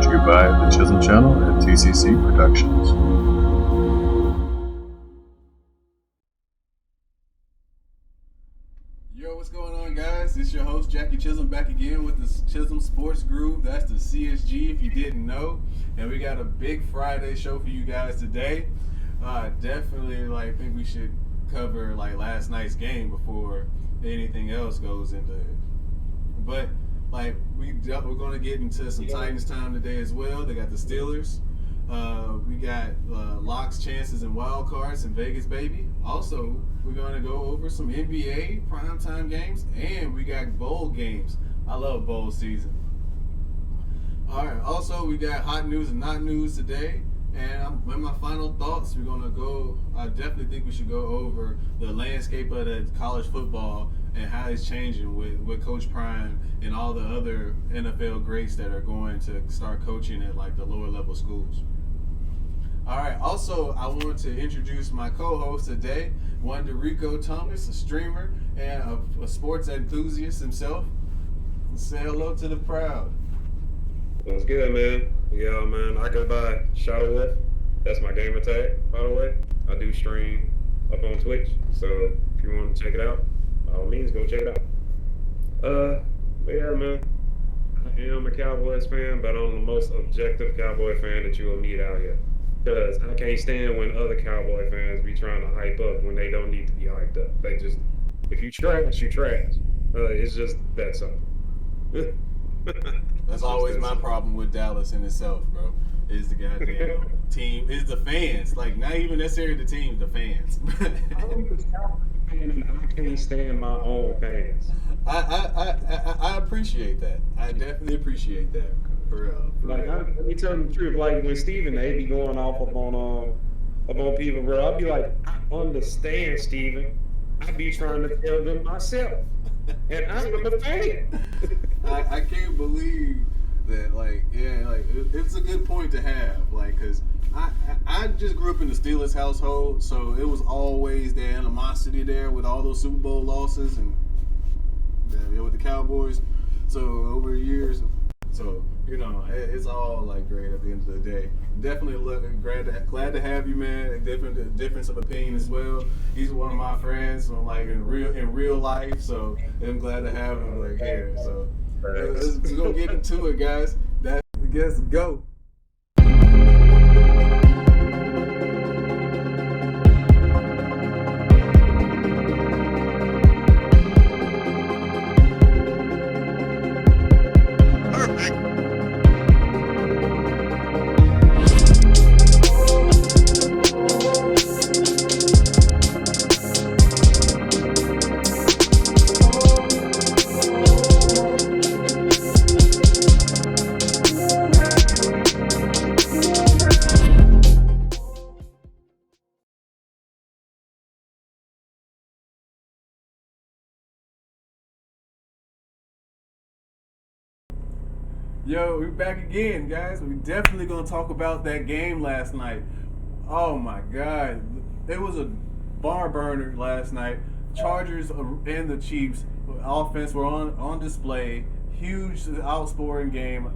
brought to you by the Chism Channel and TCC Productions. Yo, what's going on, guys? It's your host, Jackie Chism, back again with the Chism Sports Groove. That's the CSG, if you didn't know. And we got a big Friday show for you guys today. Definitely, think we should cover, last night's game before anything else goes into it. But, we're going to get into some Titans time today as well. They got the Steelers. We got locks, chances, and wild cards in Vegas, baby. Also, we're going to go over some NBA primetime games, and we got bowl games. I love bowl season. All right. Also, we got hot news and not news today. And in my final thoughts, we're going to go, I definitely think we should go over the landscape of the college football and how it's changing with Coach Prime and all the other NFL greats that are going to start coaching at the lower level schools. All right. Also, I want to introduce my co-host today, one Derico Thomas, a streamer and a sports enthusiast himself. Say hello to the crowd. What's good, man? Yeah, man. I go by Shadow Wolf. That's my gamer tag, by the way. I do stream up on Twitch, so if you want to check it out, by all means, go check it out. But yeah, man. I am a Cowboys fan, but I'm the most objective Cowboy fan that you will meet out here. Because I can't stand when other Cowboy fans be trying to hype up when they don't need to be hyped up. They just, if you trash, you trash. It's just that simple. That's always my problem with Dallas in itself, bro. Is the goddamn team, is the fans. Not even necessarily the team, the fans. I'm a Cowboy fan and I can't stand my own fans. I appreciate that. I definitely appreciate that. For real. Let me tell you the truth. When Steven, they be going off up on people, bro. I'll be like, I understand, Steven. I be trying to tell them myself. And I'm a fan. I can't believe that, it's a good point to have, because I just grew up in the Steelers household, so it was always the animosity there with all those Super Bowl losses and with the Cowboys. So over the years, it's all great at the end of the day. Definitely glad to have you, man. A difference of opinion as well. He's one of my friends, in real life. So I'm glad to have him here. So let's go get into it, guys. Let's go. Yo, we're back again, guys. We're definitely going to talk about that game last night. Oh, my God. It was a bar burner last night. Chargers and the Chiefs offense were on display. Huge outscoring game.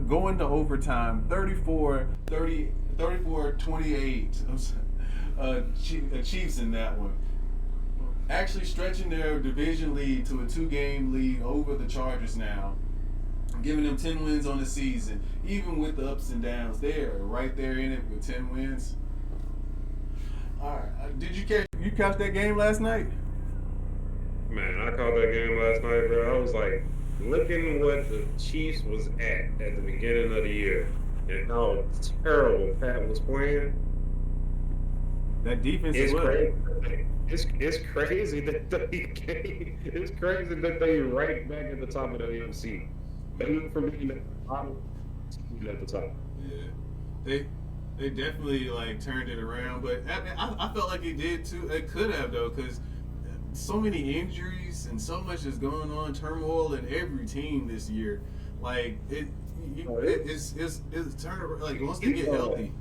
Going to overtime. 34-28. Chiefs in that one. Actually stretching their division lead to a 2-game lead over the Chargers now. Giving them 10 wins on the season, even with the ups and downs. They're right there in it with 10 wins. All right, did you catch that game last night? Man, I caught that game last night, bro. I was looking what the Chiefs was at the beginning of the year and how terrible Pat was playing. That defense is crazy. It's crazy that it's crazy that they right back at the top of the NFC. They went from being at the bottom to at the top. Yeah, they definitely turned it around, but I felt like it did too. It could have though, because so many injuries and so much is going on, turmoil in every team this year. It's turned around. Once they get healthy,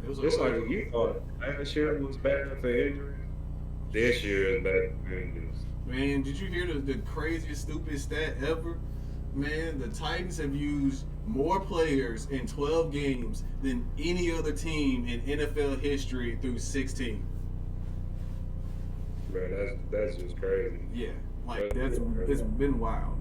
it was. It's you thought last year was bad for injuries. This year is bad for injuries. Man, did you hear the craziest, stupid stat ever? man, the Titans have used more players in 12 games than any other team in NFL history through 16. Man, that's just crazy. Yeah, like That's it's been wild.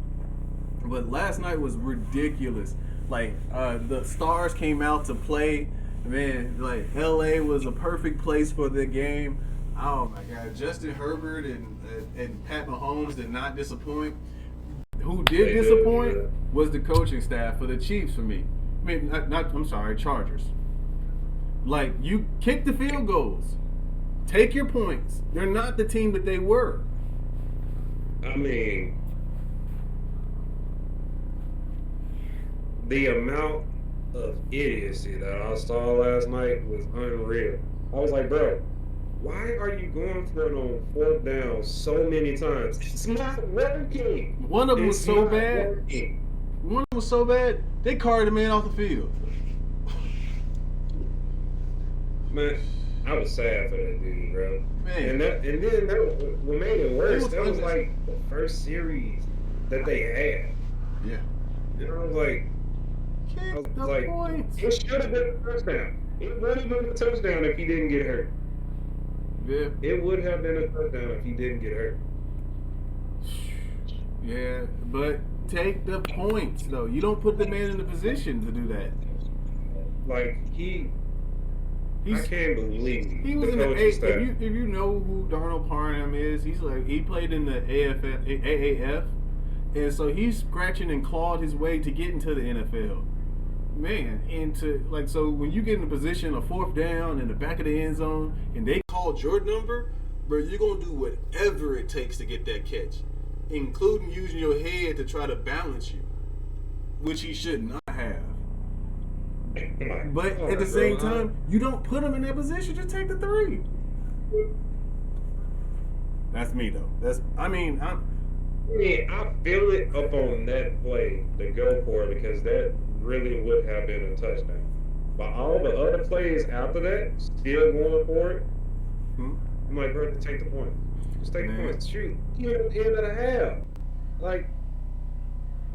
But last night was ridiculous. Like the stars came out to play. Man, like LA was a perfect place for the game. Oh my God, Justin Herbert and Pat Mahomes did not disappoint. Who did disappoint was the coaching staff for the Chiefs for me. I mean, I'm sorry, Chargers. Like, you kick the field goals. Take your points. They're not the team that they were. I mean, the amount of idiocy that I saw last night was unreal. I was like, bro, why are you going for it on fourth down so many times? It's not working. One of them was so bad. One of them was so bad, they carried the man off the field. Man, I was sad for that dude, bro. Man. And then what made it worse, that was like the first series that they had. Yeah. And I was like, Kick the points. it should have been a touchdown. It would have been a touchdown if he didn't get hurt. Yeah. It would have been a touchdown if he didn't get hurt. Yeah, but take the points, though. You don't put the man in the position to do that. Like, I can't believe he was the in the coaching staff. if you know who Darnell Parham is, he played in the AAF, and so he's scratching and clawed his way to get into the NFL. Man, so when you get in a position of fourth down in the back of the end zone and they called your number, bro, you're gonna do whatever it takes to get that catch, including using your head to try to balance you, which he should not have. But at the same time, you don't put him in that position. Just take the 3. That's me though. I feel it up on that play to go for it because that really would have been a touchdown. But all the other plays after that, still going for it, I'm like, bro, take the point. Just take the points. Shoot. Even at the end of the half. Like,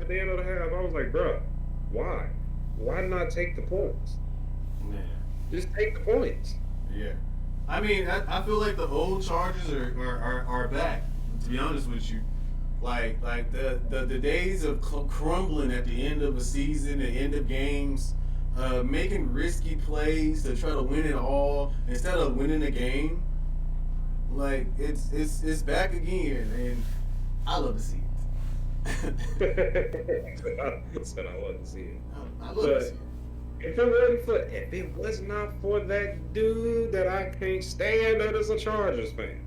at the end of the half, I was like, bro, why? Why not take the points? Yeah. Just take the points. Yeah. I mean, I feel like the old Chargers are back, to be honest with you. Like the days of crumbling at the end of a season, the end of games, making risky plays to try to win it all instead of winning a game. Like it's back again, and I love to see it. I said I love to see it. I love to see it. If it was not for that dude that I can't stand that is a Chargers fan,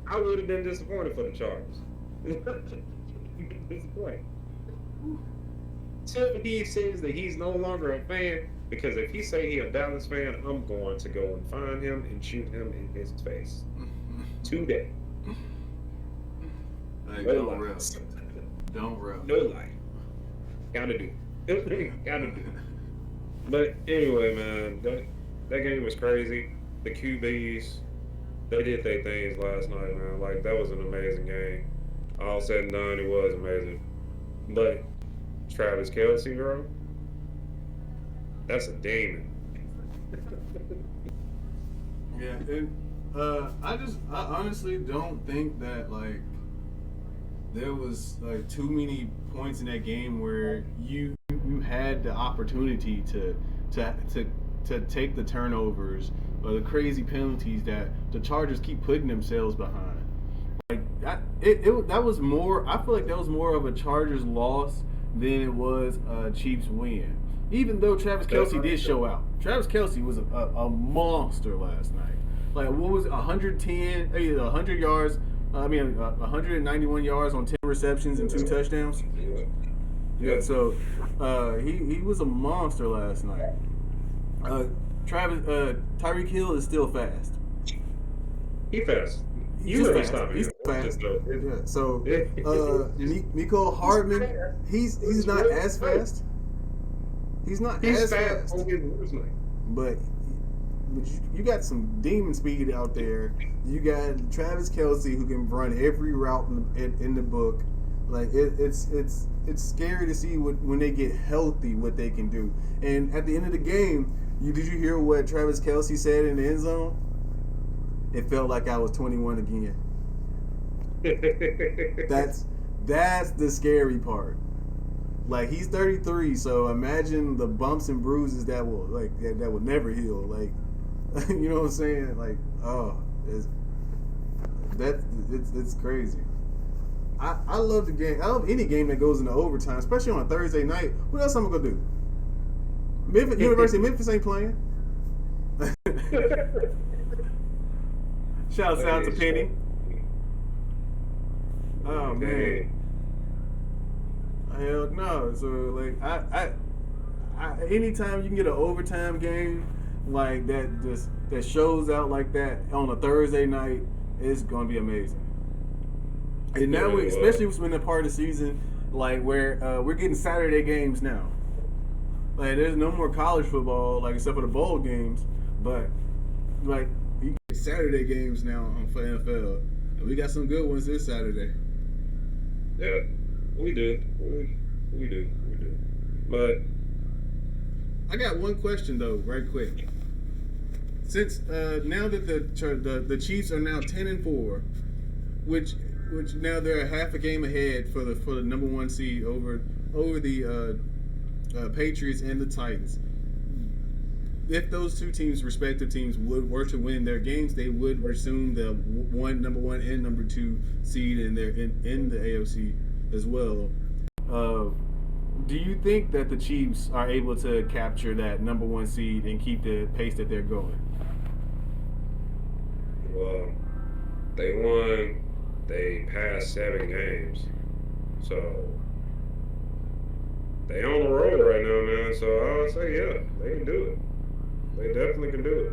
I would have been disappointed for the Chargers. Disappointed. Till he says that he's no longer a fan, because if he say he a Dallas fan, I'm going to go and find him and shoot him in his face today. Like, No don't rub. lies. Don't rub. No lie. Gotta do. Gotta do. But anyway, man, that game was crazy. The QBs, they did their things last night, man. Like, that was an amazing game. All said and done, it was amazing. But Travis Kelce, bro, that's a demon. Yeah, and I honestly don't think that like there was like too many points in that game where you had the opportunity to take the turnovers or the crazy penalties that the Chargers keep putting themselves behind. Like that was more. I feel like that was more of a Chargers loss than it was a Chiefs win. Even though Travis Kelce did show out. Travis Kelce was a monster last night. Like, what was it, 110, 100 yards, 191 yards on 10 receptions and 2 touchdowns? Yeah, so he was a monster last night. Tyreek Hill is still fast. He fast. He's fast. He's fast. Yeah. So Mecole Hardman, he's not as fast. He's not as fast. But you got some demon speed out there. You got Travis Kelce who can run every route in the book. Like it's scary to see when they get healthy what they can do. And at the end of the game, did you hear what Travis Kelce said in the end zone? It felt like I was 21 again. That's the scary part. Like, he's 33, so imagine the bumps and bruises that will never heal. Like, you know what I'm saying? Like, it's crazy. I love the game. I love any game that goes into overtime, especially on a Thursday night. What else am I gonna do? University of Memphis ain't playing. Shouts out to Penny. Oh man. Hell no. So like I anytime you can get an overtime game like that shows out like that on a Thursday night, it's gonna be amazing. And now especially when the part of the season like where we're getting Saturday games now. Like there's no more college football, like except for the bowl games, but like you get Saturday games now for NFL. And we got some good ones this Saturday. Yeah, we do. We do. But I got one question though, right quick. Since now that the Chiefs are now 10-4, which now they're a half a game ahead for the number one seed over the Patriots and the Titans. If those two teams, respective teams, were to win their games, they would resume the number one and number two seed in the AFC as well. Do you think that the Chiefs are able to capture that number one seed and keep the pace that they're going? Well, they won. They passed 7 games, so they on the road right now, man. So I would say, yeah, they can do it. They definitely can do it.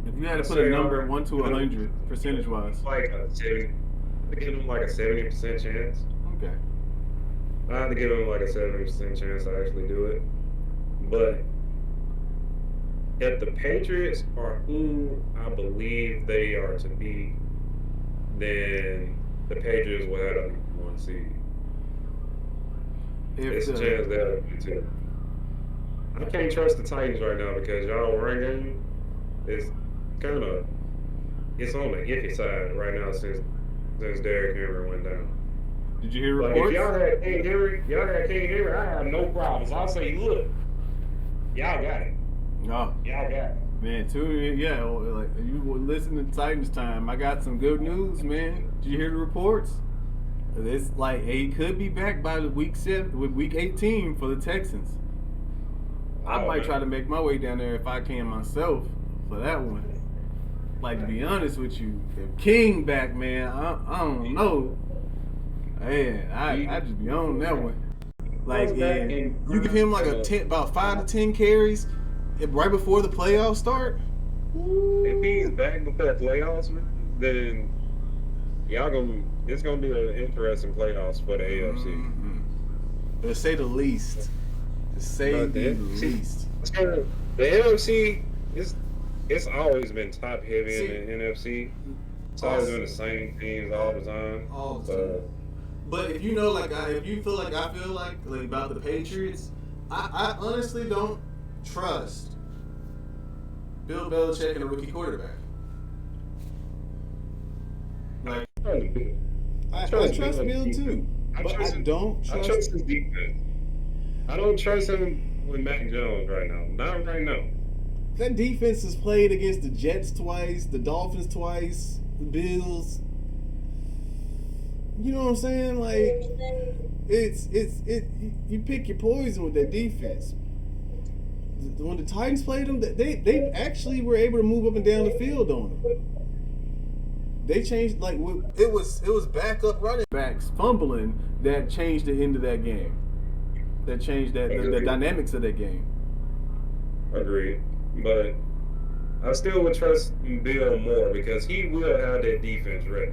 If you had to put a number 1 to 100 percentage wise, like a 70, I give them like a 70% chance. Okay. I have to give them like a 70% chance to actually do it. But if the Patriots are who I believe they are to be, then the Patriots will have a one seed. It's a chance they'll be too. I can't trust the Titans right now because y'all run game is kind of it's on the iffy side right now since Derrick Henry went down. Did you hear reports? If y'all had King Henry, I have no problems. I'll say, look, y'all got it. No, y'all got it. Man, like you listen to Titans time. I got some good news, man. Did you hear the reports? It's like he could be back by the week 18 for the Texans. I might try to make my way down there if I can myself for that one. Like, to be honest with you, if King back, man, I don't know. Man, I just be on that one. Like, yeah, you give him like about 5 to 10 carries right before the playoffs start. If he's back before playoffs, then it's gonna be an interesting playoffs for the AFC. Mm-hmm. To say the least. The NFC it's always been top heavy in the NFC. It's always been the same teams all the time. But if you know, like, if you feel like I feel like about the Patriots, I honestly don't trust Bill Belichick and a rookie quarterback. Like, I trust Bill too, but I don't trust his defense. I don't trust him with Mac Jones right now. Not right now. That defense has played against the Jets twice, the Dolphins twice, the Bills. You know what I'm saying? Like, you pick your poison with that defense. When the Titans played them, they actually were able to move up and down the field on them. They changed, like, it was backup running backs fumbling that changed the end of that game. That changed the dynamics of that game. Agreed. But I still would trust Bill more because he will have that defense ready.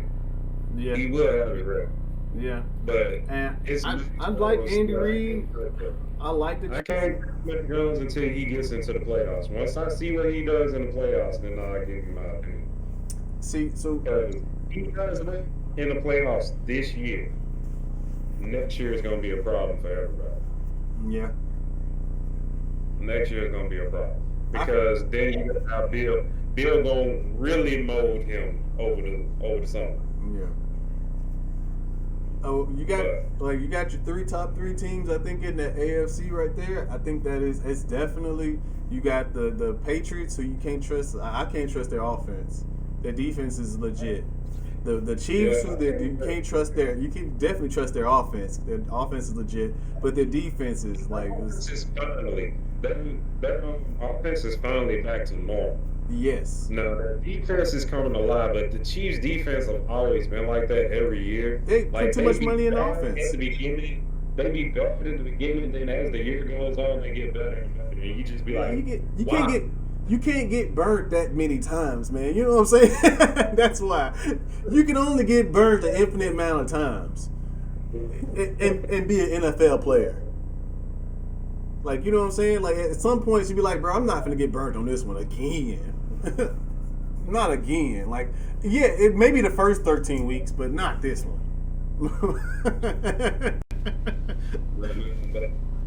Yeah. He will have it ready. Yeah. But I like Andy Reid. I like the. I can't Mac Jones until he gets into the playoffs. Once I see what he does in the playoffs, then I'll give him my opinion. See, so he does it in the playoffs this year. next year is going to be a problem for everybody. Yeah. Next year is going to be a problem because then you got to have Bill. Bill going to really mold him over the summer. Yeah. Oh, you got your top three teams. I think in the AFC right there. I think it's definitely you got the Patriots, who you can't trust. I can't trust their offense. Their defense is legit. The Chiefs, you can't trust you can definitely trust their offense. Their offense is legit, but their defense is like their offense is finally back to normal. Yes. No, the defense is coming alive, but the Chiefs' defense have always been like that every year. They put too much money in offense. At the beginning, they be bad at the beginning, then as the year goes on, they get better and better. And you just be like, you can't get burnt that many times, man. You know what I'm saying? That's why you can only get burnt an infinite amount of times, and be an NFL player. Like, you know what I'm saying? Like, at some points you be like, bro, I'm not gonna get burnt on this one again. Not again. Like, yeah, it may be the first 13 weeks, but not this one.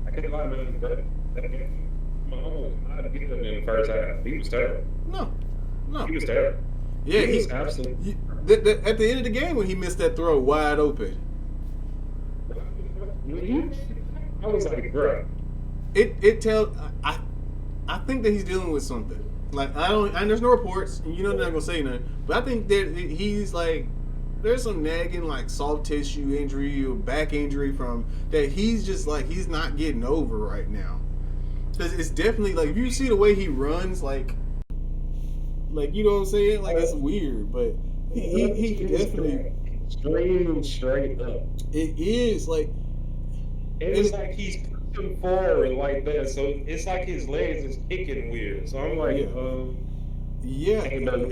I can't lie, man. Mahomes not good in the first half. He was terrible. No. He was terrible. Yeah, he was absolutely. At the end of the game when he missed that throw wide open. I was like, bro. I think that he's dealing with something. Like, and there's no reports, and you know they're not gonna say nothing. But I think that he's like, there's some nagging like soft tissue injury or back injury from that. He's just like he's not getting over right now. Because it's definitely like if you see the way he runs, like you know what I'm saying, like it's weird, but he definitely straight up. It is like it's like he's pushing forward like that, so it's like his legs is kicking weird. So I'm like, yeah. Hey, man,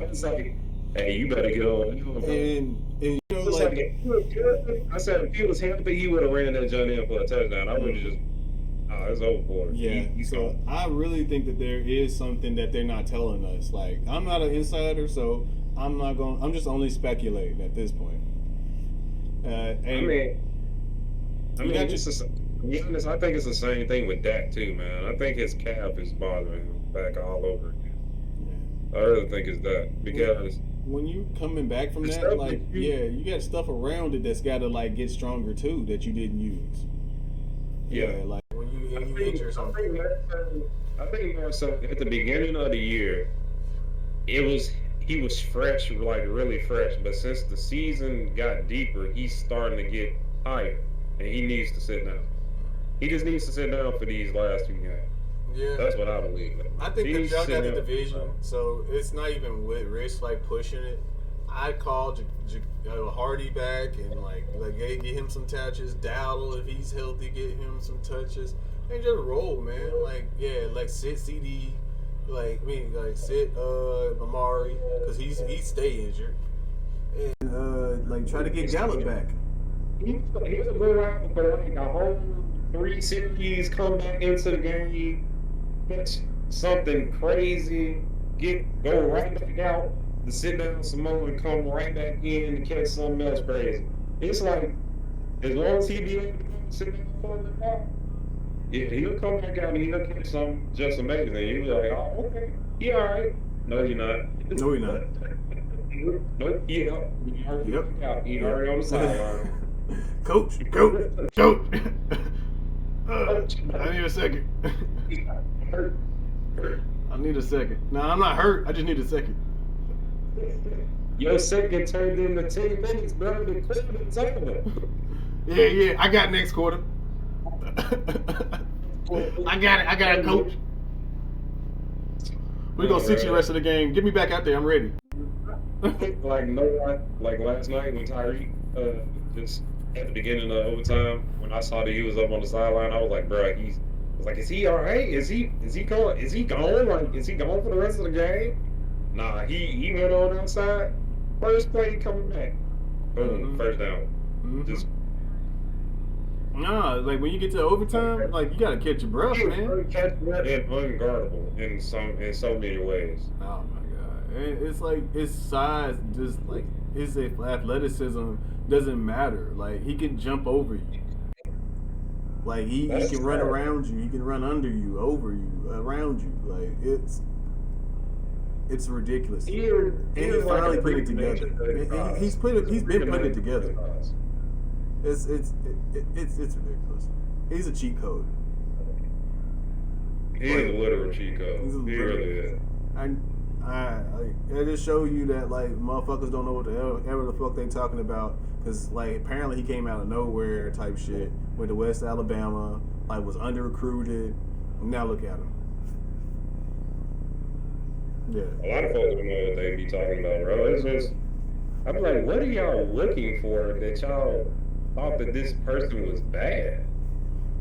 it's like, hey, you better get on. And you know, like I said, if he was healthy, he would have ran that jump in for a touchdown. I would have just, it's over for him. Yeah. So I really think that there is something that they're not telling us. Like, I'm not an insider, so I'm just only speculating at this point. To be honest, I think it's the same thing with Dak too, man. I think his calf is bothering him back all over again. Yeah. I really think it's that because when you coming back from that, like, you got stuff around it that's got to like get stronger too that you didn't use. Yeah, like when you injure something. I think more so at the beginning of the year, he was fresh, like really fresh. But since the season got deeper, he's starting to get tired, and he needs to sit down. He just needs to sit down for these last 2 games. Yeah, that's what I believe. I think the y'all got the division, so it's not even with risk like pushing it. I'd call Hardy back and like get him some touches. Dowdle, if he's healthy, get him some touches and just roll, man. Like sit CD, sit Amari because he's stay injured, and try to get Gallup back. He'll go out for like a whole 3 series, come back into the game, catch something crazy, go right back out, to sit down some more and come right back in to catch something else crazy. It's like, as long as he be able to sit down for the ball, he'll come back out and he'll catch something just amazing. You'll be like, oh, okay, he all right. No, you're not. No, you're not. Nope, he out. He already on the sideline. Coach. I need a second. I need a second. No, I'm not hurt. I just need a second. Your second turned into 10 minutes, bro. The quarter's over. Yeah. I got next quarter. I got it, coach. We're going to sit you the rest of the game. Get me back out there. I'm ready. Like last night when Tyreek just at the beginning of overtime, when I saw that he was up on the sideline, I was like, bro, is he all right? Is he gone? Is he gone for the rest of the game? Nah, he went on outside. First play coming back. Boom, first down. Just nah, like when you get to overtime, like you gotta catch your breath, man. Catch breath and unguardable in so many ways. Oh my god. It's like his size just like his athleticism doesn't matter. Like he can jump over you. Like he can run around you. He can run under you, over you, around you. Like it's ridiculous. And he finally put it together. He's been putting it together. It's ridiculous. He's a cheat code. He's a literal cheat code. He really is. I just show you that like motherfuckers don't know what the hell ever the fuck they talking about, because like apparently he came out of nowhere type shit, went to West Alabama, like was under recruited, and now look at him. Yeah. A lot of folks don't know what they be talking about, bro. It's just, I'm like, what are y'all looking for that y'all thought that this person was bad?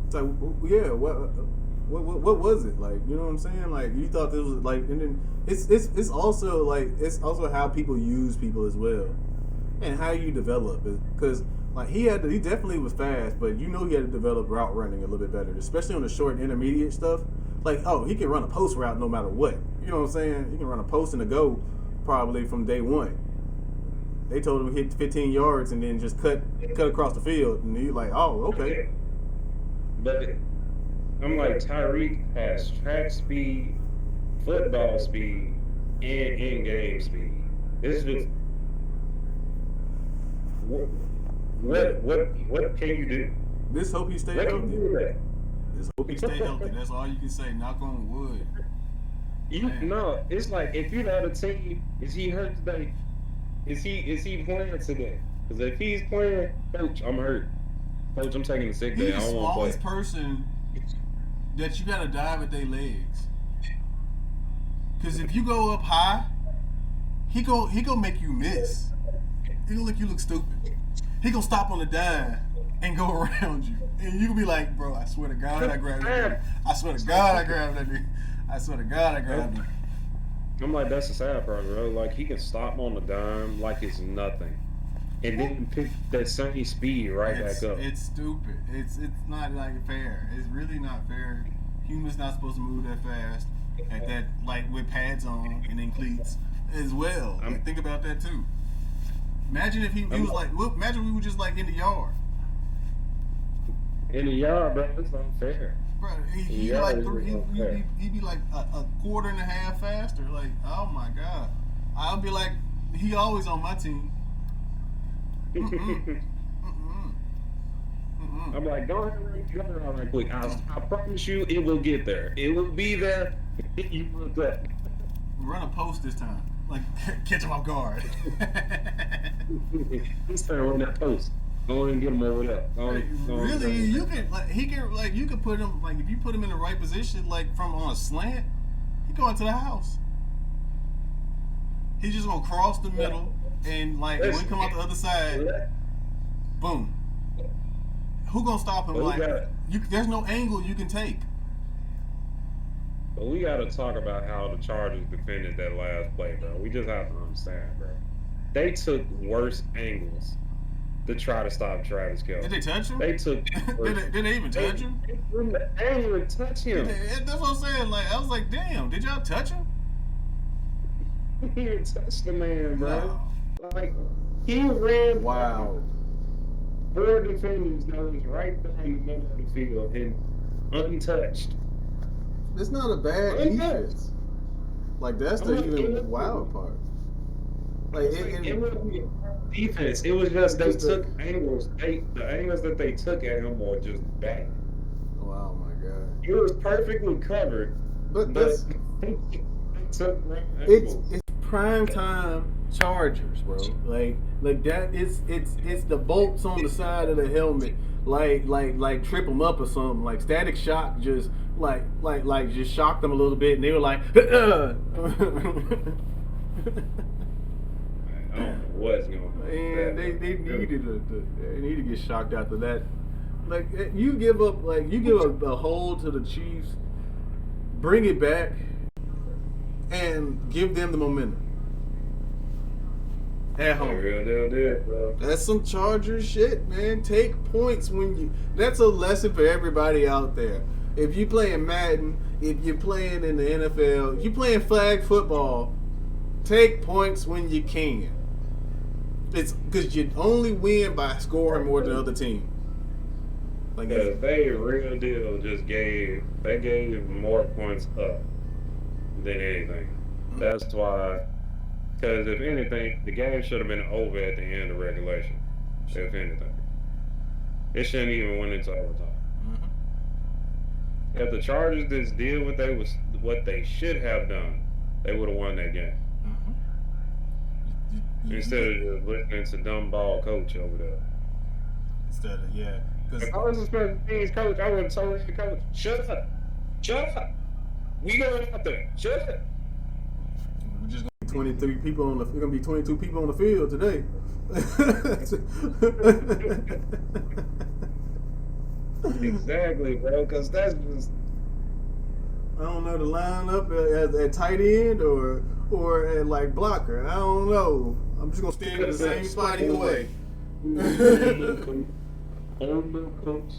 It's like, yeah, what was it like? You know what I'm saying? Like you thought this was like, and then it's also like it's also how people use people as well, and how you develop it. Because like he definitely was fast, but you know he had to develop route running a little bit better, especially on the short and intermediate stuff. Like he can run a post route no matter what. You know what I'm saying? He can run a post and a go probably from day one. They told him hit 15 yards and then just cut across the field, and he's like, oh, okay. But I'm like, Tyreek has track speed, football speed, and in-game speed. It's just what can you do? Just hope he stay healthy. Just hope he stay healthy. That's all you can say. Knock on wood. No, it's like if you're on a team, is he hurt today? Is he playing today? Because if he's playing, coach, I'm hurt. Coach, I'm taking a sick day. I don't want to play. He's the smallest person that you gotta dive at their legs. Because if you go up high, he gonna make you miss. He gonna make you look stupid. He gonna stop on the dime and go around you, and you gonna be like, bro, I swear to God, I grabbed that nigga. I swear to God, I grabbed that nigga. I swear to God, I grabbed him. I'm like, that's the sad part, bro. Like he can stop on the dime like it's nothing, and then pick that same speed back up. It's stupid. It's not like fair. It's really not fair. Humans not supposed to move that fast at that, like with pads on and then cleats as well. Like, think about that too. Imagine if he was like, imagine we were just like in the yard. In the yard, bro, it's unfair. Bro, he'd be like a quarter and a half faster. Like, oh my God. I'll be like, he always on my team. I'm like, go ahead and right quick. I promise you, it will get there. It will be there. You will get. Run a post this time. Like, catch him off guard. This time run that post. Go ahead and get him over there. Really, you can you could put him, like, if you put him in the right position, like from on a slant, he going to the house. He's just gonna cross the middle, and like when he come out the other side, boom. Who gonna stop him? Like, there's no angle you can take. But we got to talk about how the Chargers defended that last play, bro. We just have to understand, bro. They took worse angles to try to stop Travis Kelce. Did they touch him? They took. did they even touch him? They didn't even touch him. That's what I'm saying. Like, I was like, damn, did y'all touch him? He didn't touch the man, bro. No. Like, he ran. Wow. 4 defenders that was right down the middle of the field and untouched. It's not a bad defense. Like, that's the even wild part. Like, it wasn't defense. It was just they took angles. The angles that they took at him were just bad. Oh my God! It was perfectly covered, but that's they took angles. It's prime time Chargers, bro. Like that. It's the bolts on the side of the helmet. Like trip them up or something. Like Static Shock just like just shocked them a little bit, and they were like. I don't know what's going on. And they need to get shocked after that. Like you give up a hold to the Chiefs, bring it back, and give them the momentum at home. Bro. That's some Chargers shit, man. Take points when you. That's a lesson for everybody out there. If you playing Madden, if you're playing in the NFL, if you playing flag football, take points when you can. It's because you only win by scoring more than the other team. Like Because they real deal just gave more points up than anything. That's why. Because if anything, the game should have been over at the end of regulation. If anything, it shouldn't even went into overtime. If the Chargers just did what they should have done, they would have won that game. Instead of just listening to dumb ball coach over there. Instead of If I was a special teams coach, I would have told the coach, "Shut up, shut up. We going out there. Shut up." we're just gonna be 23 people on the. We're gonna be 22 people on the field today. Exactly, bro. Because that's just. I don't know the lineup at tight end or at like blocker. I don't know. I'm just gonna stand in the same spot either way.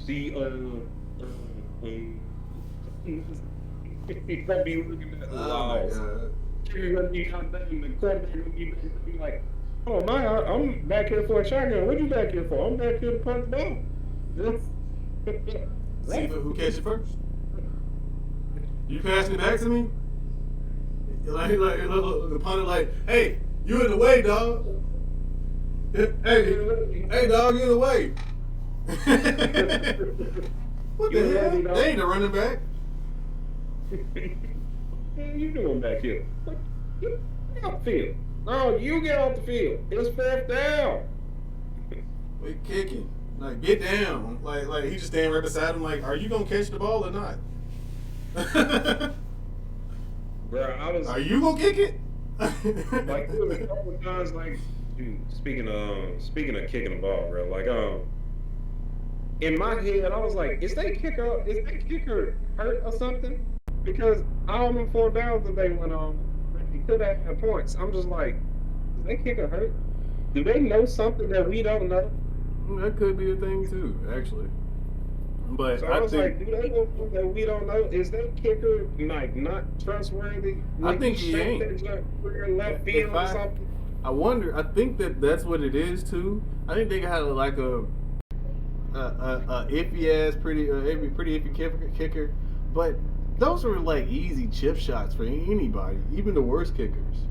See, he's gonna be looking at the walls. You're gonna be out there, and the quarterback gonna be like, "Oh my, I'm back here for a shotgun. What you back here for? I'm back here to punt the ball." See who catch it first. You passing it back to me? Like the punter, like, "Hey, you in the way, dog. Hey, dog, you in the way." What the hell? They ain't the running back. What you doing back here? Get off the field. No, you get off the field. It's fourth down. We kicking. Like, get down. Like he just standing right beside him. Like, are you gonna catch the ball or not? Bro, Are you gonna kick it? Like, there was a couple of times, like, dude, speaking of kicking the ball, bro, like, in my head, I was like, is that kicker hurt or something? Because all them 4 downs that they went on, he could have had points. I'm just like, is that kicker hurt? Do they know something that we don't know? That could be a thing too, actually. But so I was like, do they know something that we don't know? Is that kicker like not trustworthy? Like, I think he ain't. Left field or something? I wonder. I think that's what it is too. I think they had like a iffy ass, pretty iffy kicker, but those were like easy chip shots for anybody, even the worst kickers.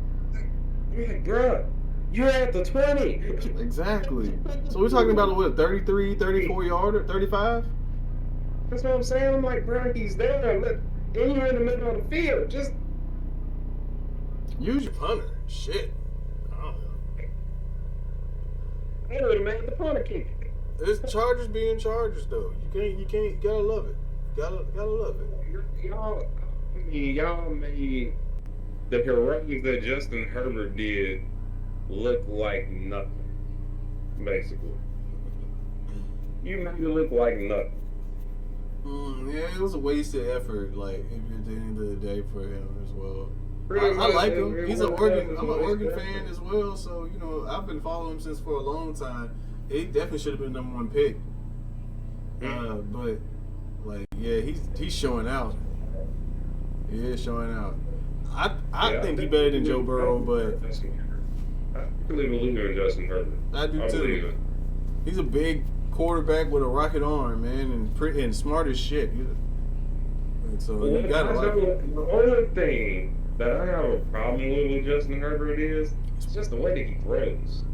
Yeah, bro. You're at the 20. Exactly. So we're talking about what, 33, 34 yarder, 35? That's what I'm saying. I'm like, bro, he's there. And you're in the middle of the field. Just use your punter. Shit. I don't know. I would have made the punter kick. It's Chargers being Chargers though. You gotta love it. Gotta love it. Y'all made the heroics that Justin Herbert did look like nothing, basically. You made it look like nothing. Yeah, it was a wasted effort, like, at the end of the day for him as well. I like him. I'm an Oregon fan as well, so, you know, I've been following him since for a long time. He definitely should have been number 1 pick. But, like, yeah, he's showing out. He is showing out. I think he's better than Joe Burrow, but I really believe in Justin Herbert. I do too. He's a big quarterback with a rocket arm, man, and smart as shit. And so you gotta like it. The only thing that I have a problem with Justin Herbert is it's just the way that he throws.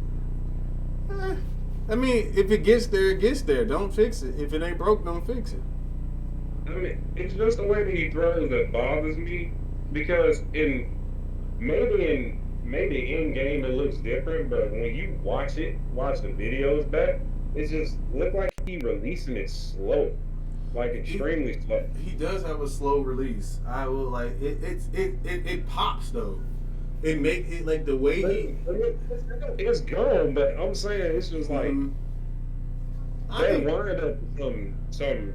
I mean, if it gets there, it gets there. Don't fix it. If it ain't broke, don't fix it. I mean, it's just the way that he throws that bothers me because maybe in game it looks different, but when you watch the videos back, it just look like he releasing it slow, like extremely slow. He does have a slow release. I will like it. It pops though. It make it like the way it's gone, but I'm saying it's just like they wind up some.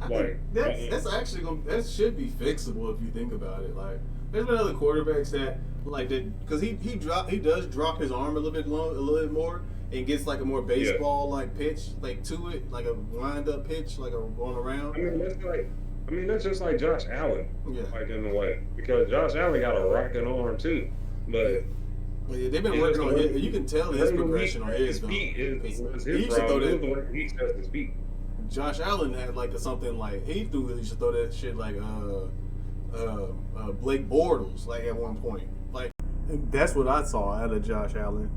Like that's actually that should be fixable if you think about it. Like there's been other quarterbacks that like that because he does drop his arm a little bit more and gets like a more baseball like pitch like to it, like a wind up pitch, like a going around. I mean that's just like Josh Allen, like in a way, because Josh Allen got a rocket arm too, but Well, yeah, they've been working on it. You can tell his progression on his though. Feet is He his used to throw problem. It was the that. way he tests his feet. Josh Allen had like something like he used to throw that shit like Blake Bortles like at one point. Like that's what I saw out of Josh Allen,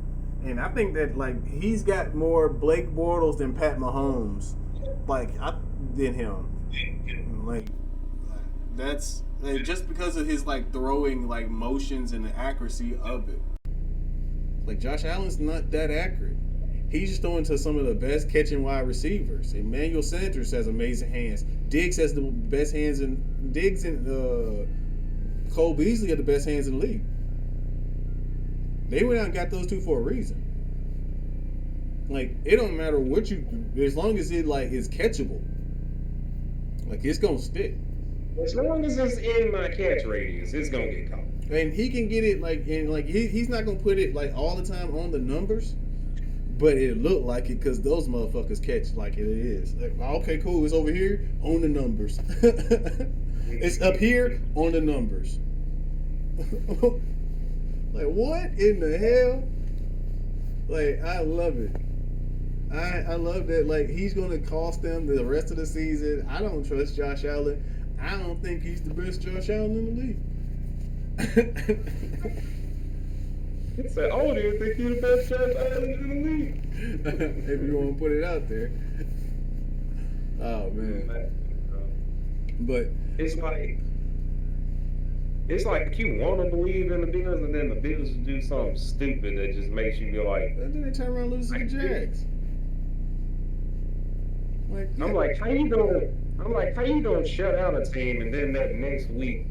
and I think that like he's got more Blake Bortles than Pat Mahomes, than him. Like that's like, just because of his like throwing like motions and the accuracy of it. Like Josh Allen's not that accurate. He's just throwing to some of the best catching wide receivers. Emmanuel Sanders has amazing hands. Diggs has the best hands, and Diggs and Cole Beasley have the best hands in the league. They went out and got those two for a reason. Like it don't matter what you do, as long as it like is catchable. Like it's gonna stick. As long as it's in my catch radius, it's gonna get caught. And he can get it like and like he's not gonna put it like all the time on the numbers, but it looked like it because those motherfuckers catch like it is. Like okay, cool, it's over here on the numbers. It's up here on the numbers. Like what in the hell? Like I love it. I love that. Like he's gonna cost them the rest of the season. I don't trust Josh Allen. I don't think he's the best Josh Allen in the league. He said, "Oh, do you think you're the best Josh Allen in the league?" If you want to put it out there. Oh man. But it's like you want to believe in the Bills, and then the Bills do something stupid that just makes you go like. and then they turn around and lose to the Jags. Like, I'm like, how you gonna shut out a team and then that next week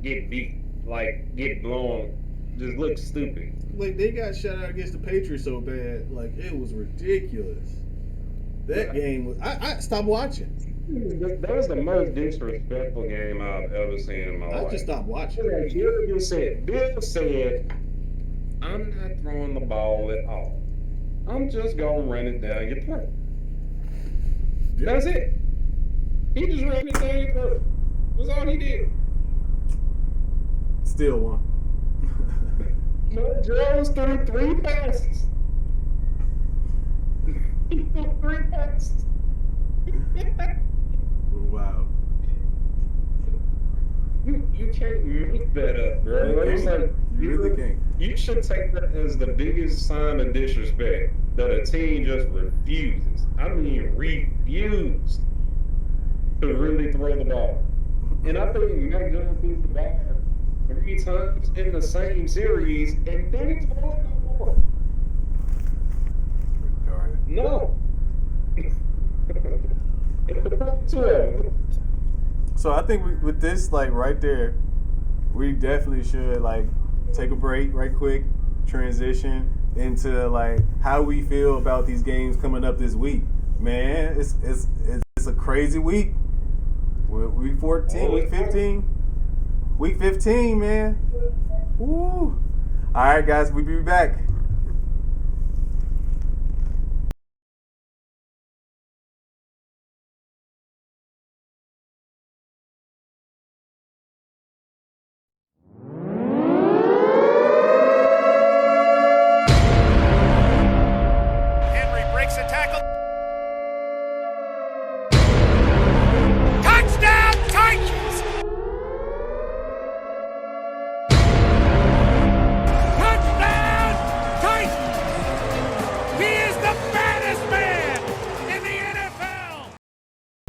get beat, like get blown, just look stupid. Like they got shut out against the Patriots so bad, like it was ridiculous. That game was. I stopped watching. That was the most disrespectful game I've ever seen in my life. I just stopped watching. Bill said, "I'm not throwing the ball at all. I'm just gonna run it down your throat." That's it. He just ran it down your throat. That's all he did. Still won. No, Jones threw 3 passes. He threw 3 passes. Wow. You can't make that up, bro. It's like, You really can't. You should take that as the biggest sign of disrespect that a team just refuses. I mean, refused to really throw the ball. And I think Mac Jones threw the ball 3 times in the same series and didn't throw it no more. No. So I think with this, like right there, we definitely should like take a break right quick, transition into like how we feel about these games coming up this week. Man, it's a crazy week. Week 14, week 15, week 15, man. Woo! All right, guys, we'll be back.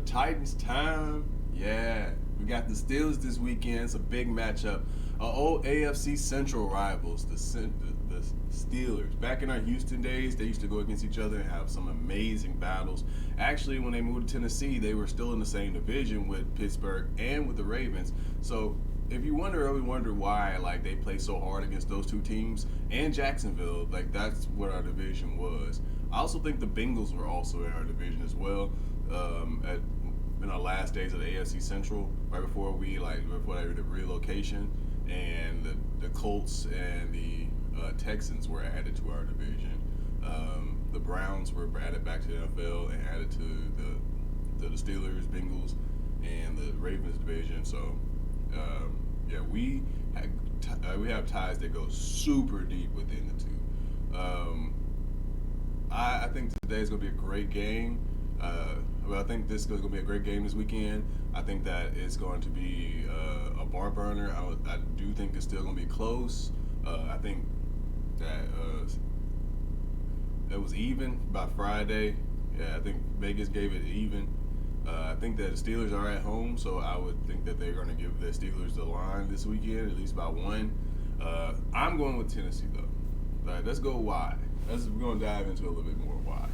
Titans time, yeah. We got the Steelers this weekend. It's a big matchup. Our old AFC Central rivals, the Steelers. Back in our Houston days, they used to go against each other and have some amazing battles. Actually, when they moved to Tennessee, they were still in the same division with Pittsburgh and with the Ravens. So if you ever wonder why like they play so hard against those two teams and Jacksonville, like that's what our division was. I also think the Bengals were also in our division as well. In our last days of the AFC Central, right before the relocation, and the Colts and the Texans were added to our division. The Browns were added back to the NFL and added to the Steelers, Bengals, and the Ravens division. So, yeah, we we have ties that go super deep within the two. I think today's gonna be a great game. But I think this is gonna be a great game this weekend. I think that it's going to be a barn burner. I do think it's still gonna be close. I think that it was even by Friday. Yeah, I think Vegas gave it even. I think that the Steelers are at home, so I would think that they're going to give the Steelers the line this weekend, at least by one. I'm going with Tennessee, though. All right, let's go why. We're going to dive into a little bit more why.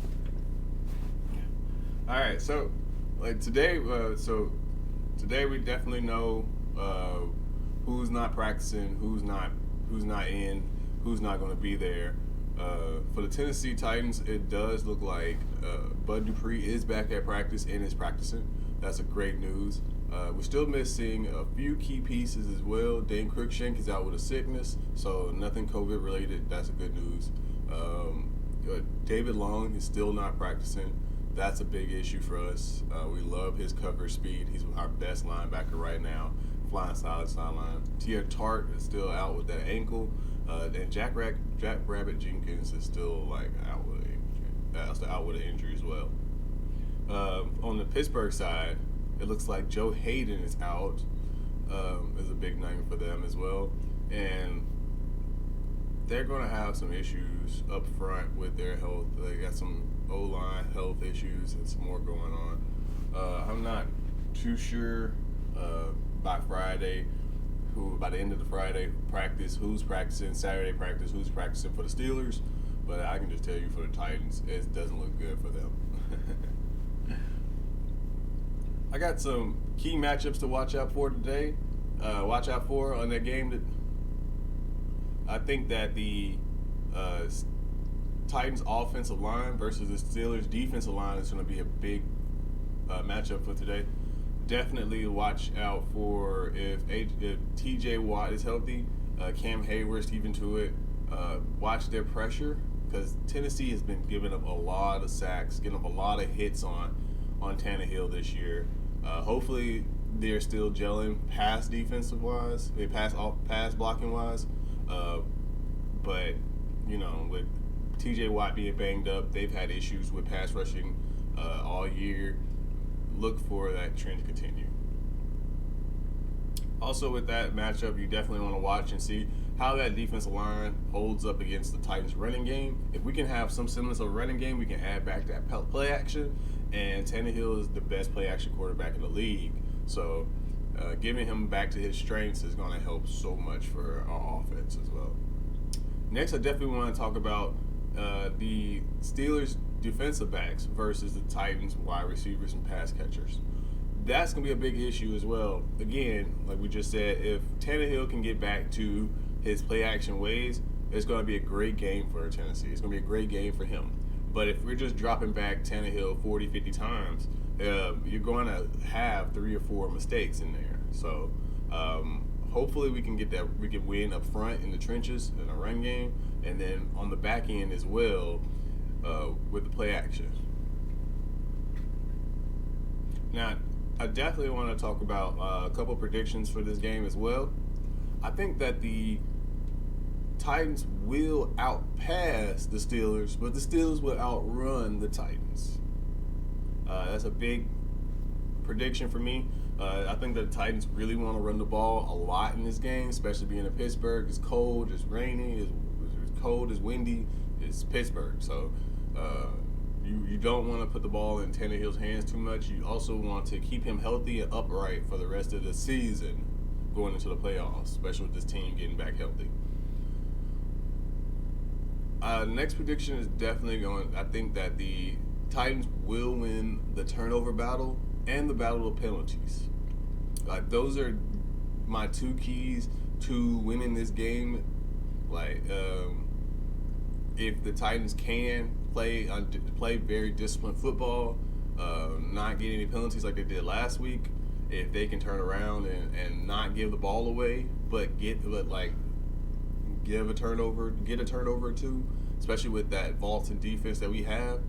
All right, so today we definitely know who's not practicing, who's not in, who's not going to be there. For the Tennessee Titans, it does look like Bud Dupree is back at practice and is practicing. That's a great news. We're still missing a few key pieces as well. Dane Cruikshank is out with a sickness, so nothing COVID related. That's a good news. David Long is still not practicing. That's a big issue for us. We love his coverage speed. He's our best linebacker right now, flying sideline. Tia Tart is still out with that ankle. And Jack Rabbit Jenkins is still out with an injury as well. On the Pittsburgh side, it looks like Joe Hayden is out. Is a big name for them as well, and they're going to have some issues up front with their health. They got some O-line health issues and some more going on. I'm not too sure by Friday. By the end of the Friday practice, who's practicing, Saturday practice, who's practicing for the Steelers. But I can just tell you for the Titans, it doesn't look good for them. I got some key matchups to watch out for today. Watch out for on that game. That I think that the Titans offensive line versus the Steelers defensive line is going to be a big matchup for today. Definitely watch out for if TJ Watt is healthy, Cam Hayward, Stephen Tuitt. Watch their pressure because Tennessee has been giving up a lot of sacks, getting up a lot of hits on Tannehill this year. Hopefully they're still gelling pass defensive wise, pass blocking wise. But with TJ Watt being banged up, they've had issues with pass rushing all year. Look for that trend to continue. Also, with that matchup, you definitely want to watch and see how that defensive line holds up against the Titans' running game. If we can have some semblance of a running game, we can add back that play action. And Tannehill is the best play action quarterback in the league. So, giving him back to his strengths is going to help so much for our offense as well. Next, I definitely want to talk about the Steelers' defensive backs versus the Titans' wide receivers and pass catchers. That's going to be a big issue as well. Again, like we just said, if Tannehill can get back to his play action ways, it's going to be a great game for Tennessee. It's going to be a great game for him. But if we're just dropping back Tannehill 40, 50 times, you're going to have 3 or 4 mistakes in there. So hopefully we can get that. We can win up front in the trenches in a run game, and then on the back end as well with the play action. Now, I definitely want to talk about a couple predictions for this game as well. I think that the Titans will outpass the Steelers, but the Steelers will outrun the Titans. That's a big prediction for me. I think that the Titans really want to run the ball a lot in this game, especially being in Pittsburgh. It's cold, it's rainy, it's cold, it's windy, it's Pittsburgh. So you don't want to put the ball in Tannehill's hands too much. You also want to keep him healthy and upright for the rest of the season going into the playoffs, especially with this team getting back healthy. Next prediction is definitely I think that the Titans will win the turnover battle and the battle of penalties. Those are my 2 keys to winning this game. If the Titans can play very disciplined football, not get any penalties like they did last week, if they can turn around and not give the ball away, but get a turnover or 2, especially with that vaulting defense that we have,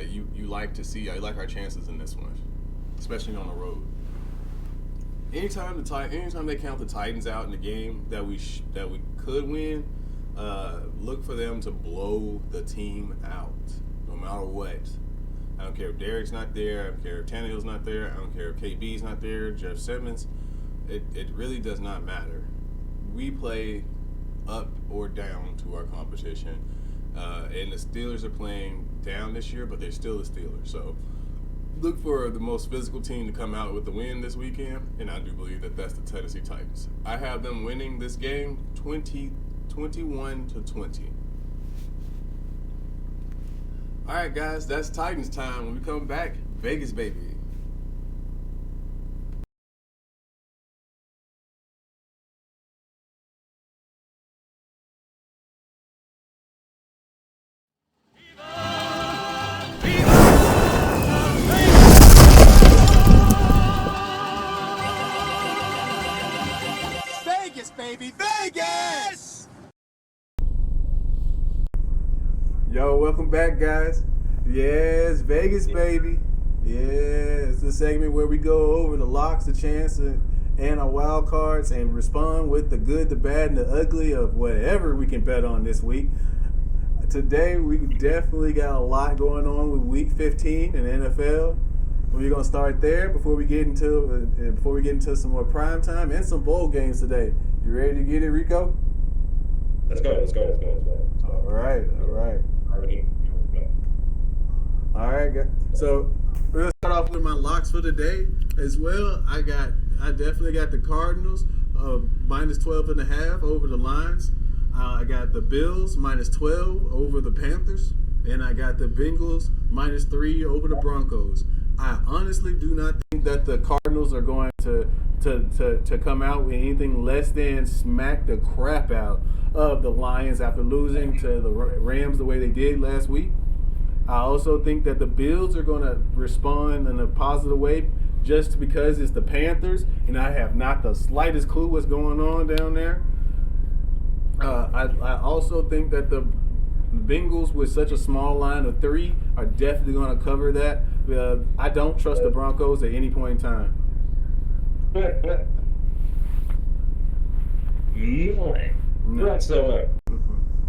you like to see. I like our chances in this one, especially on the road. anytime they count the Titans out in the game that we could win, look for them to blow the team out, no matter what. I don't care if Derek's not there. I don't care if Tannehill's not there. I don't care if KB's not there. Jeff Simmons. It really does not matter. We play up or down to our competition, and the Steelers are playing down this year, but they're still the Steelers. So look for the most physical team to come out with the win this weekend, and I do believe that that's the Tennessee Titans. I have them winning this game 21-20. All right, guys, that's Titans time. When we come back, Vegas, baby. Vegas, baby, Vegas! Yo, welcome back, guys. Yes, Vegas, baby. Yeah, it's the segment where we go over the locks, the chance, and our wild cards, and respond with the good, the bad, and the ugly of whatever we can bet on this week. Today, we definitely got a lot going on with Week 15 in the NFL. We're gonna start there before we get into some more prime time and some bowl games today. You ready to get it, Rico? Let's go. All right. All right, guys. So we're gonna start off with my locks for today as well. I definitely got the Cardinals minus 12.5 over the Lions. I got the Bills minus 12 over the Panthers, and I got the Bengals minus 3 over the Broncos. I honestly do not think that the Cardinals are going to come out with anything less than smack the crap out of the Lions after losing to the Rams the way they did last week. I also think that the Bills are going to respond in a positive way just because it's the Panthers, and I have not the slightest clue what's going on down there. I also think that the Bengals, with such a small line of 3, are definitely going to cover that. I don't trust the Broncos at any point in time. No. Whatsoever.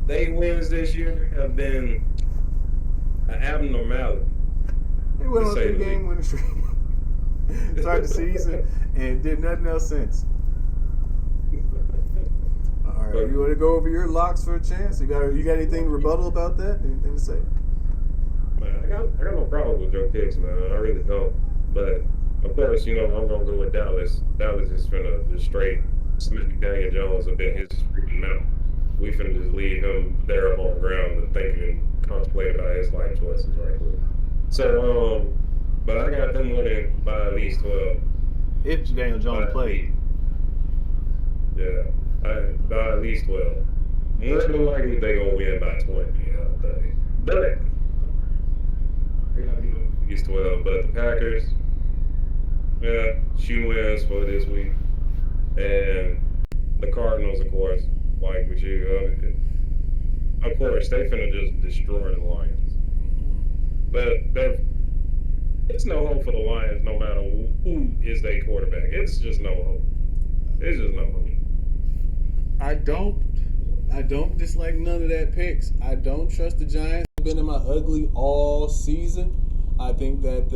They wins this year have been an abnormality. They went on a 3-game winning streak. Started the season and did nothing else since. All right, you want to go over your locks for a chance? You got anything rebuttal about that? Anything to say? Man, I got no problem with your picks, man. I really don't. But of course, I'm gonna go with Dallas. Dallas is finna just straight Smith McDaniel Jones up in his freaking mouth. We finna just leave him there up on the ground and thinking and contemplate about his life choices right quick. So, but I got them winning by at least 12. If Daniel Jones played. Yeah, by at least 12. More than likely they gonna win by 20, I think. But at least 12. But the Packers, yeah, she wins for this week. And the Cardinals, of course, like with you, of course, they finna just destroy the Lions. But it's no hope for the Lions no matter who is their quarterback. It's just no hope. It's just no hope. I don't dislike none of that picks. I don't trust the Giants. They've been in my ugly all season. I think that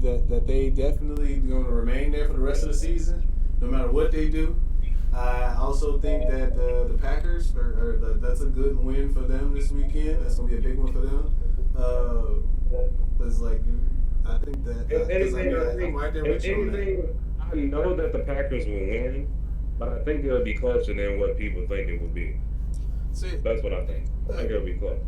that they definitely going to remain there for the rest of the season, no matter what they do. I also think that the Packers that's a good win for them this weekend. That's going to be a big one for them. It's like I think that I'm right there with you on that. I know that the Packers will win, but I think it'll be closer than what people think it will be. See, that's what I think. I think it'll be close.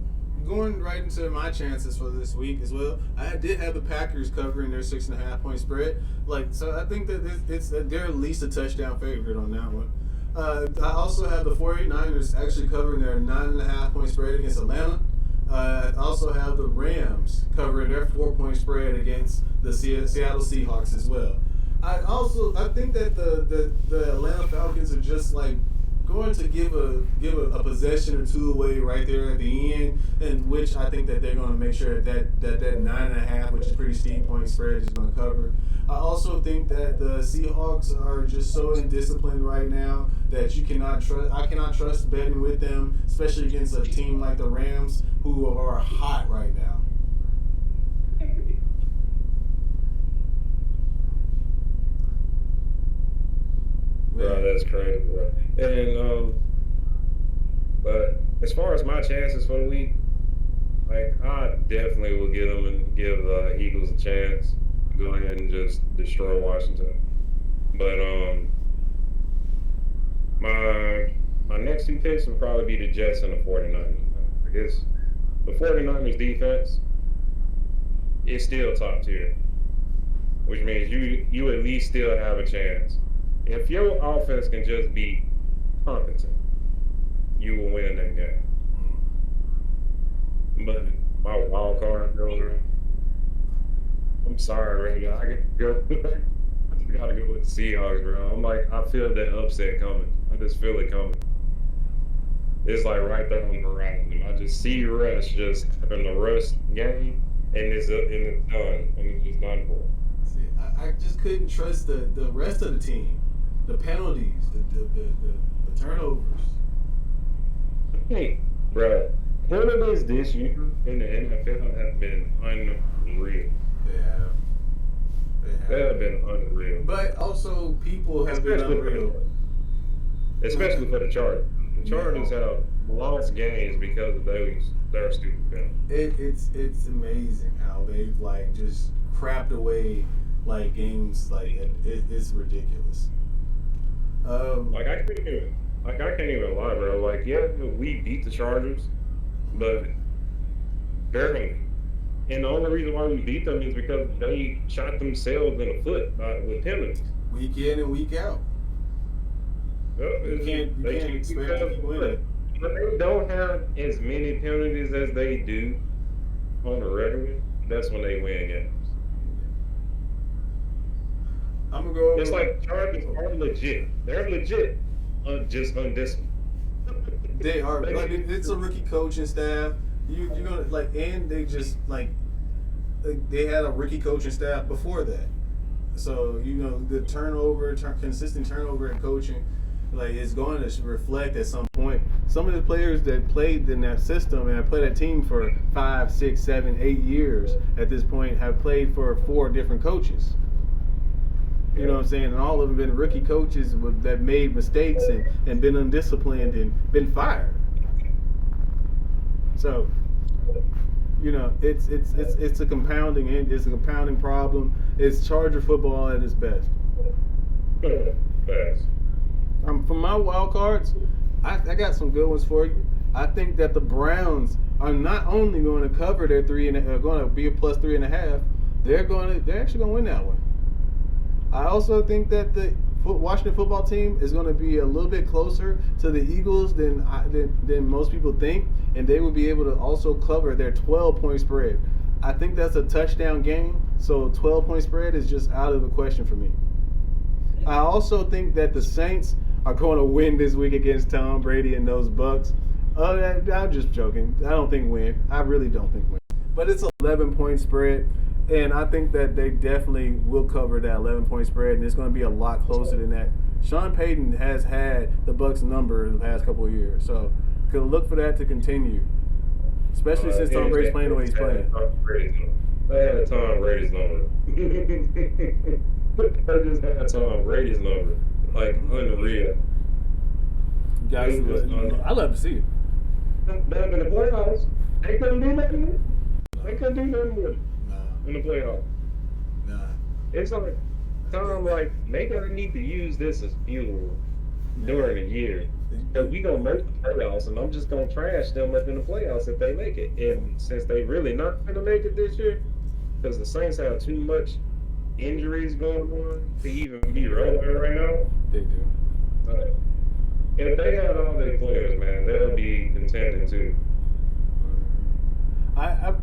Going right into my chances for this week as well, I did have the Packers covering their 6.5-point spread. So I think that they're at least a touchdown favorite on that one. I also have the 49ers actually covering their 9.5-point spread against Atlanta. I also have the Rams covering their 4-point spread against the Seattle Seahawks as well. I think that the Atlanta Falcons are just like going to give a possession or two away right there at the end, and which I think that they're going to make sure that 9.5, which is pretty steep 11-point spread is going to cover. I also think that the Seahawks are just so indisciplined right now that you cannot trust. I cannot trust betting with them, especially against a team like the Rams, who are hot right now. Bro, that's crazy, bro. And but as far as my chances for the week, like I definitely will give them and give the Eagles a chance. Go ahead and just destroy Washington. But my next two picks will probably be the Jets and the 49ers. I guess the 49ers defense is still top tier, which means you at least still have a chance. If your offense can just be competent, you will win that game. But my wild card builder, I'm sorry, Ray. I gotta go with the Seahawks, bro. I'm like, I feel that upset coming. I just feel it coming. It's like right there on the horizon. I just see Russ just having the Russ game, and it's done, and it's just done for. See, I just couldn't trust the rest of the team. The penalties, the turnovers. Hey, bro, penalties this year in the NFL have been unreal. They have been unreal. But also, people have been unreal. Especially for the Chargers. The Chargers have lost games because of their stupid penalties. It's amazing how they've like just crapped away like games. Like it's ridiculous. Like I can't even lie, bro. Like yeah, we beat the Chargers, but barely. And the only reason why we beat them is because they shot themselves in the foot with penalties. Week in and week out. Well, You can't expect to keep winning. But they don't have as many penalties as they do on the regular. That's when they win games. I'm gonna go over. It's like Chargers are legit. They're legit, just undisciplined. They are like it's a rookie coaching staff. You're gonna like, and they just like they had a rookie coaching staff before that. So the consistent turnover in coaching, like it's going to reflect at some point. Some of the players that played in that system and have played that team for 5, 6, 7, 8 years at this point have played for 4 different coaches. You know what I'm saying? And all of them been rookie coaches that made mistakes and been undisciplined and been fired. So, it's a compounding problem. It's Charger football at its best. Fast. For my wild cards, I got some good ones for you. I think that the Browns are not only going to cover their going to be a plus 3.5. They're actually going to win that one. I also think that the Washington football team is going to be a little bit closer to the Eagles than most people think, and they will be able to also cover their 12-point spread. I think that's a touchdown game, so 12-point spread is just out of the question for me. I also think that the Saints are going to win this week against Tom Brady and those Bucks. I'm just joking. I don't think win. I really don't think win. But it's an 11-point spread. And I think that they definitely will cover that 11-point spread, and it's going to be a lot closer than that. Sean Payton has had the Bucks number in the past couple of years, so could look for that to continue, especially since Tom Brady's playing the way he's playing. They had Tom Brady's number. They just had Tom Brady's number, like unreal. Guys, I love to see it. But in the playoffs, they couldn't do nothing. They couldn't do nothing with it. In the playoffs. Nah. It's like Tom, like they gonna need to use this as fuel during the year. Because we gonna make the playoffs, and I'm just gonna trash them up in the playoffs if they make it. And since they really not gonna make it this year, because the Saints have too much injuries going on to even be relevant right now. They do. If they had all their players, man, they'll be contending too. I'm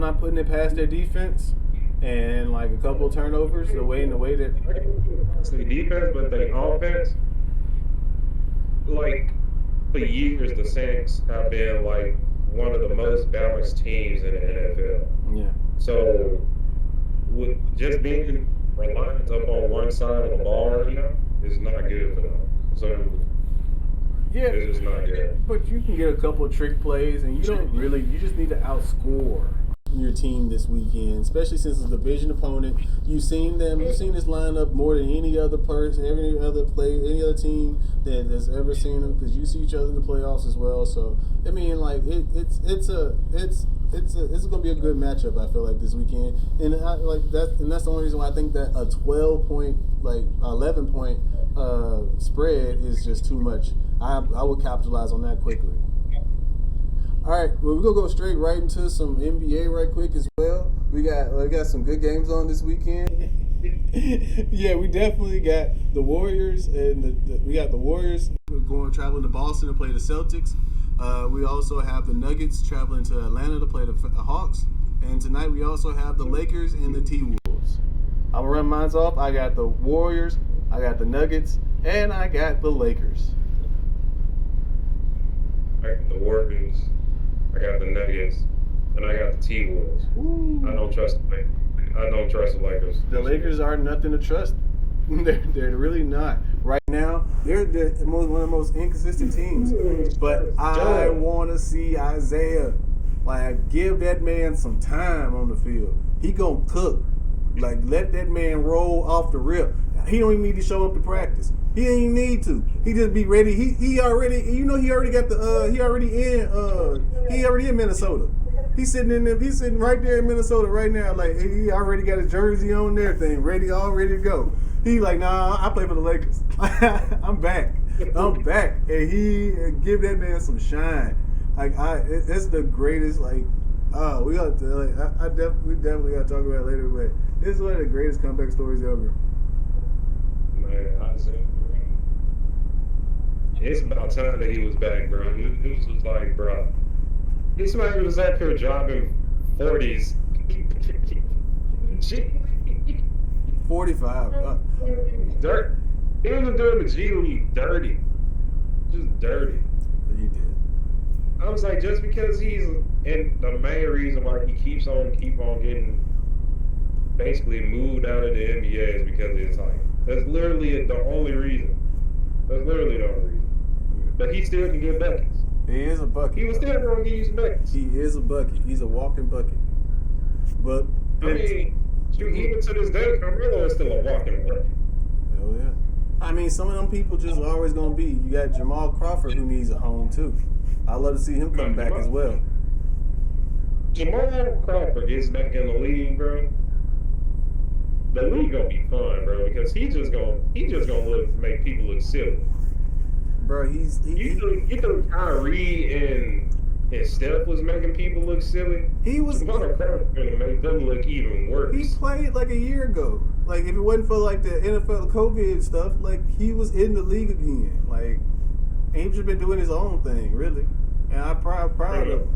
not putting it past their defense and like a couple of turnovers. The way that the defense, but the offense, like for years, the Saints have been like one of the most balanced teams in the NFL. Yeah. So, with just being reliant up on one side of the ball right now is not good for them. So, Yeah. it's just not good. But you can get a couple of trick plays, and you just need to outscore your team this weekend, especially since it's a division opponent. You've seen this lineup more than any other person, any other team that's ever seen them, because you see each other in the playoffs as well. So I mean, like it's gonna be a good matchup. I feel like this weekend, and that's the only reason why I think that a 12-point, 11-point spread is just too much. I would capitalize on that quickly. All right, well, we're gonna go straight right into some NBA right quick as well. We got some good games on this weekend. Yeah, we definitely got the Warriors, and we got the Warriors traveling to Boston to play the Celtics. We also have the Nuggets traveling to Atlanta to play the Hawks, and tonight we also have the Lakers and the T-Wolves. I'm gonna run mine off. I got the Warriors, I got the Nuggets, and I got the Lakers. I got the Warriors, I got the Nuggets, and I got the T-Wolves. I don't trust the Lakers. The Lakers are nothing to trust. They're really not. Right now, they're one of the most inconsistent teams. But I want to see Isaiah. Like, give that man some time on the field. He gonna cook. Like, let that man roll off the rip. He don't even need to show up to practice. He ain't even need to. He just be ready. He already in Minnesota. He's sitting right there in Minnesota right now. Like, he already got his jersey on and everything, all ready to go. He like, nah, I play for the Lakers. I'm back. And he give that man some shine. Like, it's the greatest. Like, we got to, like, we definitely got to talk about it later. But this is one of the greatest comeback stories ever. Man, it's about time that he was back, bro. It was just like, bro, this man was up here dropping 40s. 45. Dirt. He was doing the G League dirty. Just dirty. He did. I was like, just because and the main reason why he keep on getting basically moved out of the NBA is because it's like, that's literally the only reason. But he still can get buckets. He is a bucket. He was still going to get you some buckets. He is a bucket. He's a walking bucket. But I mean, even to this day, Carmelo is still a walking bucket. Hell yeah. I mean, some of them people just always going to be. You got Jamal Crawford, who needs a home too. I'd love to see him come back as well. Jamal Crawford gets back in the league, bro. The league gonna be fun, bro, because he just gonna make people look silly. Bro, you think Kyrie and Steph was making people look silly? Jamal Crawford gonna make them look even worse. He played like a year ago. Like, if it wasn't for like the NFL COVID stuff, like, he was in the league again. Like, and he's just been doing his own thing, really. And I'm proud of him.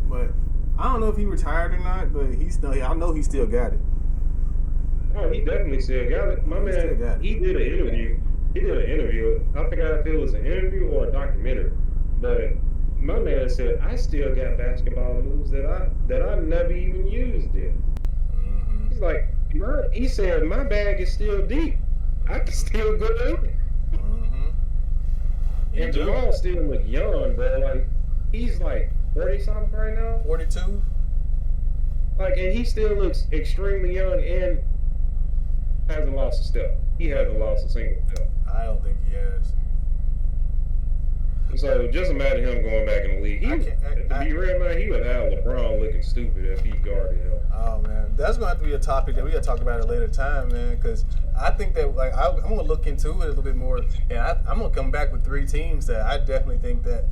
But I don't know if he retired or not, but I know he still got it. Oh, he definitely still got it. My man, he did an interview. I forgot if it was an interview or a documentary. But my man said, I still got basketball moves that I never even used yet. Mm-hmm. He's like, he said, my bag is still deep. I can still go in it. Mm-hmm. And Jamal still look young, bro. Like, he's like 40-something right now. 42. Like, and he still looks extremely young and hasn't lost a step. He hasn't lost a single step. I don't think he has. So just imagine him going back in the league. To be real, man, he would have LeBron looking stupid if he guarded him. Oh man, that's gonna have to be a topic that we gotta talk about at a later time, man. Because I think that, like, I'm gonna look into it a little bit more, and I'm gonna come back with 3 teams that I definitely think that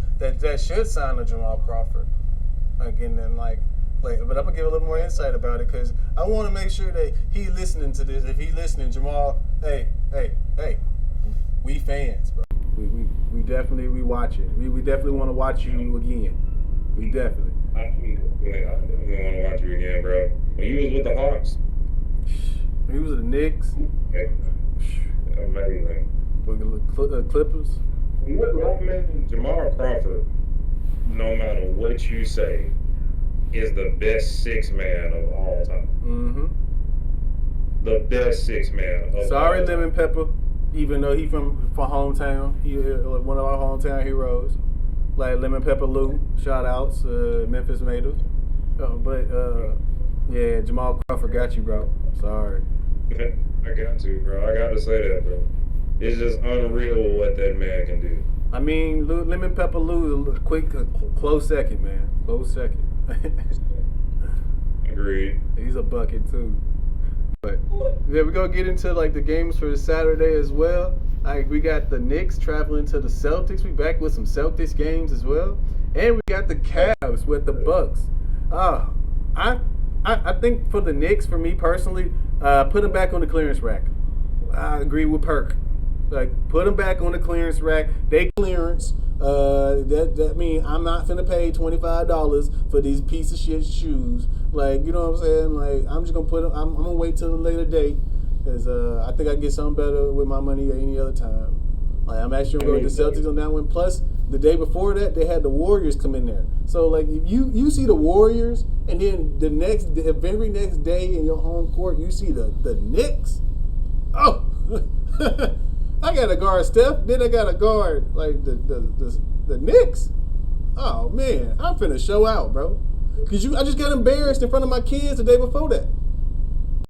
should sign a Jamal Crawford. Again, and like, but I'm gonna give a little more insight about it, because I want to make sure that he listening to this. If he listening, Jamal, hey, we fans, bro. We definitely watching. We definitely want to watch you again. We definitely. I definitely want to watch you again, bro. When you was with the Hawks, he was with the Knicks. Amazing. With the Clippers. Man, Jamal Crawford no matter what you say, is the best six man of all time. Mm-hmm. The best six man of Sorry, all time. Lemon Pepper. Even though he from hometown, he one of our hometown heroes, like Lemon Pepper Lou. Shout outs, Memphis native. Yeah, Jamal Crawford got you, bro. Sorry. I got to, bro. I got to say that, bro. It's just unreal what that man can do. I mean, Lemon Pepper Lou, close second, man. Close second. Agreed. He's a bucket too. But yeah, we're gonna get into like the games for Saturday as well. Like we got the Knicks traveling to the Celtics. We back with some Celtics games as well, and we got the Cavs with the Bucks. I think for the Knicks, for me personally, put them back on the clearance rack. I agree with Perk. Like put them back on the clearance rack. They clearance. That mean I'm not finna pay $25 for these piece of shit shoes. Like, you know what I'm saying? Like, I'm just gonna put them. I'm gonna wait till a later date because I think I can get something better with my money any other time. Like, I'm actually gonna go with the Celtics on that one. Plus, the day before that, they had the Warriors come in there. So, like, if you see the Warriors, and then the very next day in your home court, you see the Knicks. Oh. I got to guard Steph, then I got to guard like the Knicks. Oh man, I'm finna show out, bro. Cause I just got embarrassed in front of my kids the day before that.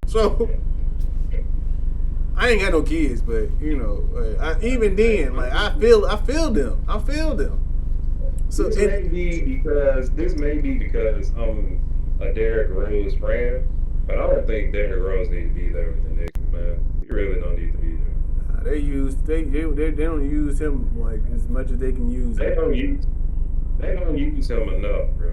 So I ain't got no kids, but you know, even then, like I feel them. So this may be because I'm a Derrick Rose fan, but I don't think Derrick Rose needs to be there with the Knicks, man. He really don't need to be there. They don't use him like as much as they can use him. They don't use him enough, bro.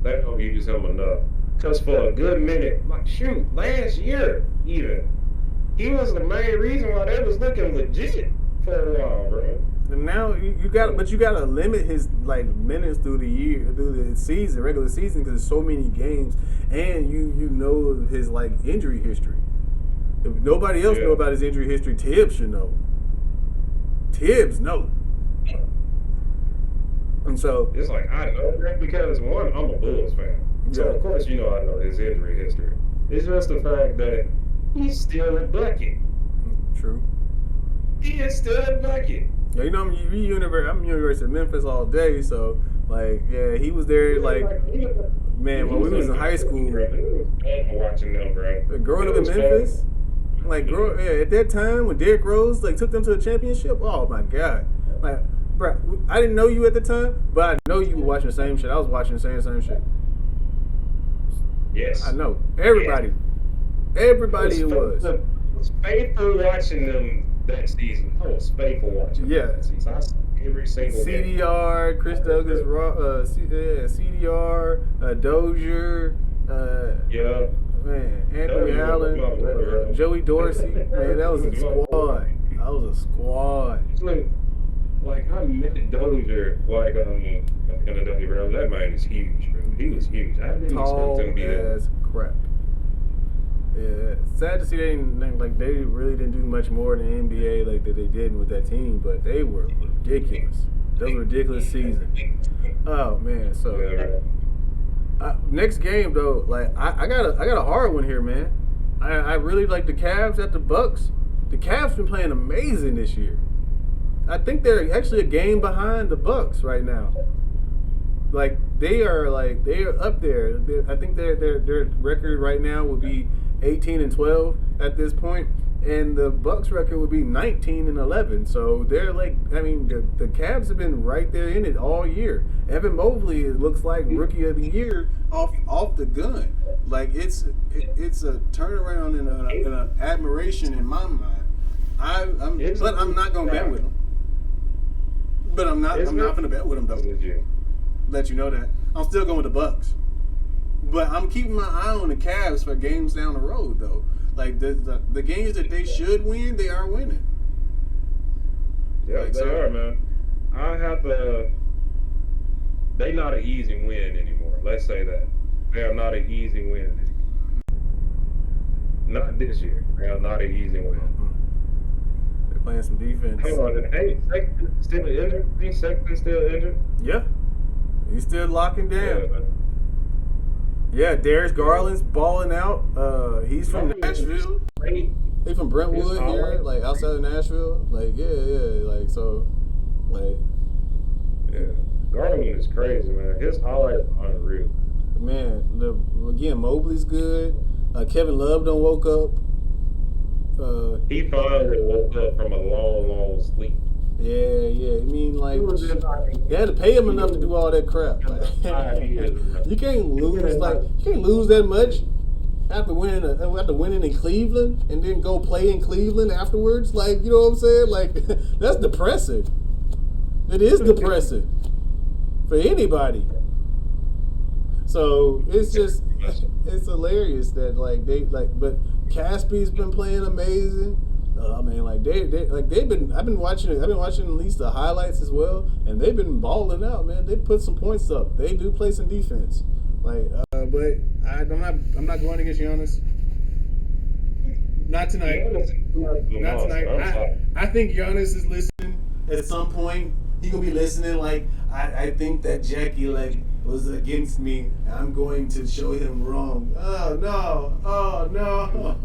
They don't use him enough. Cause for a good minute, like shoot, last year even, he was the main reason why they was looking legit for a while, bro. And now you gotta limit his like minutes through the year, through the season, regular season, because there's so many games, and you know his like injury history. If nobody else know about his injury history, Tibbs should know. Tibbs know. And so it's like I know that because one, I'm a Bulls fan. So of course I know his injury history. It's just the fact that he's still a bucket. True. He is still a bucket. Yeah, you know I'm University of Memphis all day, so like yeah, he was there like man when we was in high school. Watching them, bro. Growing up in Memphis. Like, at that time when Derrick Rose like took them to the championship, oh my God! Like, bro, I didn't know you at the time, but I know you were watching the same shit. I was watching the same shit. Yes, I know everybody. Yeah. Everybody it was. I was faithful watching them that season. I was faithful watching them that season. I saw every single CDR, game. Chris Douglas, CDR, Dozier. Yeah. Man, Anthony Allen, Joey Dorsey, man, that was a squad. Like I met Dozier, like in the W, bro. That man is huge, bro. He was huge. I didn't expect him to be as crap. Yeah, sad to see they really didn't do much more than the NBA like that they did with that team, but they were ridiculous. Those were ridiculous seasons. Oh man, so. Next game though, like I got a hard one here, man. I really like the Cavs at the Bucks. The Cavs been playing amazing this year. I think they're actually a game behind the Bucks right now. Like they are up there. I think their record right now would be 18-12 at this point, and the Bucks record would be 19-11. So they're like, I mean, the Cavs have been right there in it all year. Evan Mobley, it looks like rookie of the year off the gun. Like it's a turnaround and an admiration in my mind. But I'm not gonna bet with him. But I'm not gonna bet with him though. Let you know that I'm still going with the Bucks. But I'm keeping my eye on the Cavs for games down the road though. Like the games that they should win, they are winning. Yeah, like, they are, man. I have to. They're not an easy win anymore. Let's say that they are not an easy win anymore. Not this year. They are not an easy win. They're playing some defense. Hold on, hey, Sexton still injured? Ain't Sexton still injured? Yeah, he's still locking down. Yeah. Yeah, Darius Garland's balling out. He's from Nashville. He's from Brentwood here, like outside of Nashville. Like, yeah, like so, like. Yeah, Garland is crazy, man. His highlights are unreal. Man, again, Mobley's good. Kevin Love done woke up. He finally woke up from a long sleep. Yeah. I mean, like, you had to pay him enough to do all that crap. You can't lose that much after winning in Cleveland and then go play in Cleveland afterwards. Like, you know what I'm saying? Like, that's depressing. It is depressing for anybody. So it's hilarious that but Caspi's been playing amazing. I mean, like I've been watching at least the highlights as well, and they've been balling out, man. They put some points up. They do play some defense, but I'm not going against Giannis. Not tonight. Not tonight. I think Giannis is listening at some point. He gonna be listening. Like I think that Jackie was against me. I'm going to show him wrong. Oh no.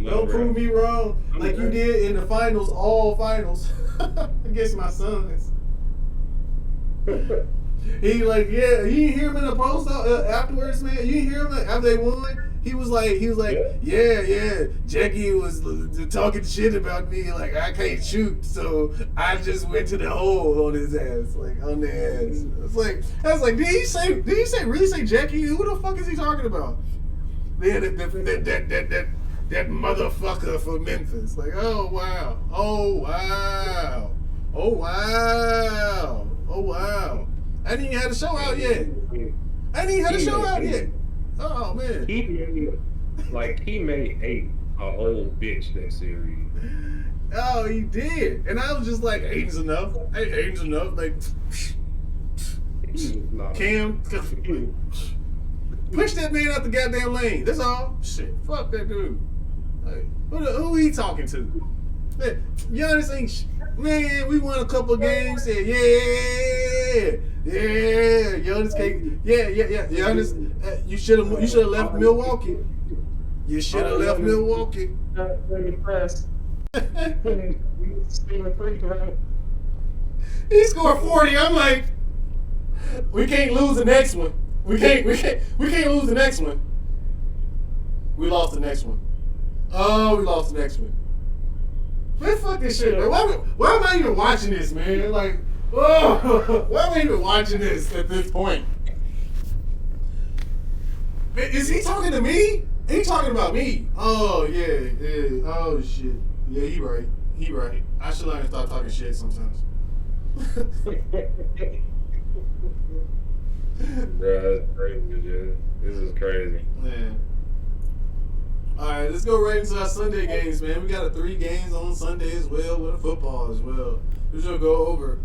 Don't prove me wrong like you did in the finals, all finals against my Suns. He like, yeah, you didn't hear him in the post afterwards, man. You didn't hear him after they won. He was like, yeah. Jackie was talking shit about me, like I can't shoot, so I just went to the hole on his ass, like on the ass. I was like, did he really say Jackie? Who the fuck is he talking about? Yeah, that motherfucker from Memphis. Like, oh wow. I didn't even have the show out yet. Oh man. He made Aiden a whole bitch that series. Oh, he did. And I was just like, Aiden's enough. Aiden's enough. Like, Cam, push that man out the goddamn lane. That's all. Shit. Fuck that dude. Like, who he talking to? Man, Giannis ain't man, we won a couple of games. Said, yeah. Giannis can't. Yeah. Giannis, you should have left Milwaukee. You should have left Milwaukee. He scored 40. I'm like, we can't lose the next one. We can't lose the next one. We lost the next one. Oh, we lost the next one. Man, fuck this shit, man. Why am I even watching this, man? Like, oh, why am I even watching this at this point? Is he talking to me? He talking about me. Oh, yeah. Oh, shit. Yeah, he right. I should learn to start talking shit sometimes. Bro, that's crazy, dude. This is crazy. Man. All right, let's go right into our Sunday games, man. We got 3 games on Sunday as well, with a football as well. We should go over.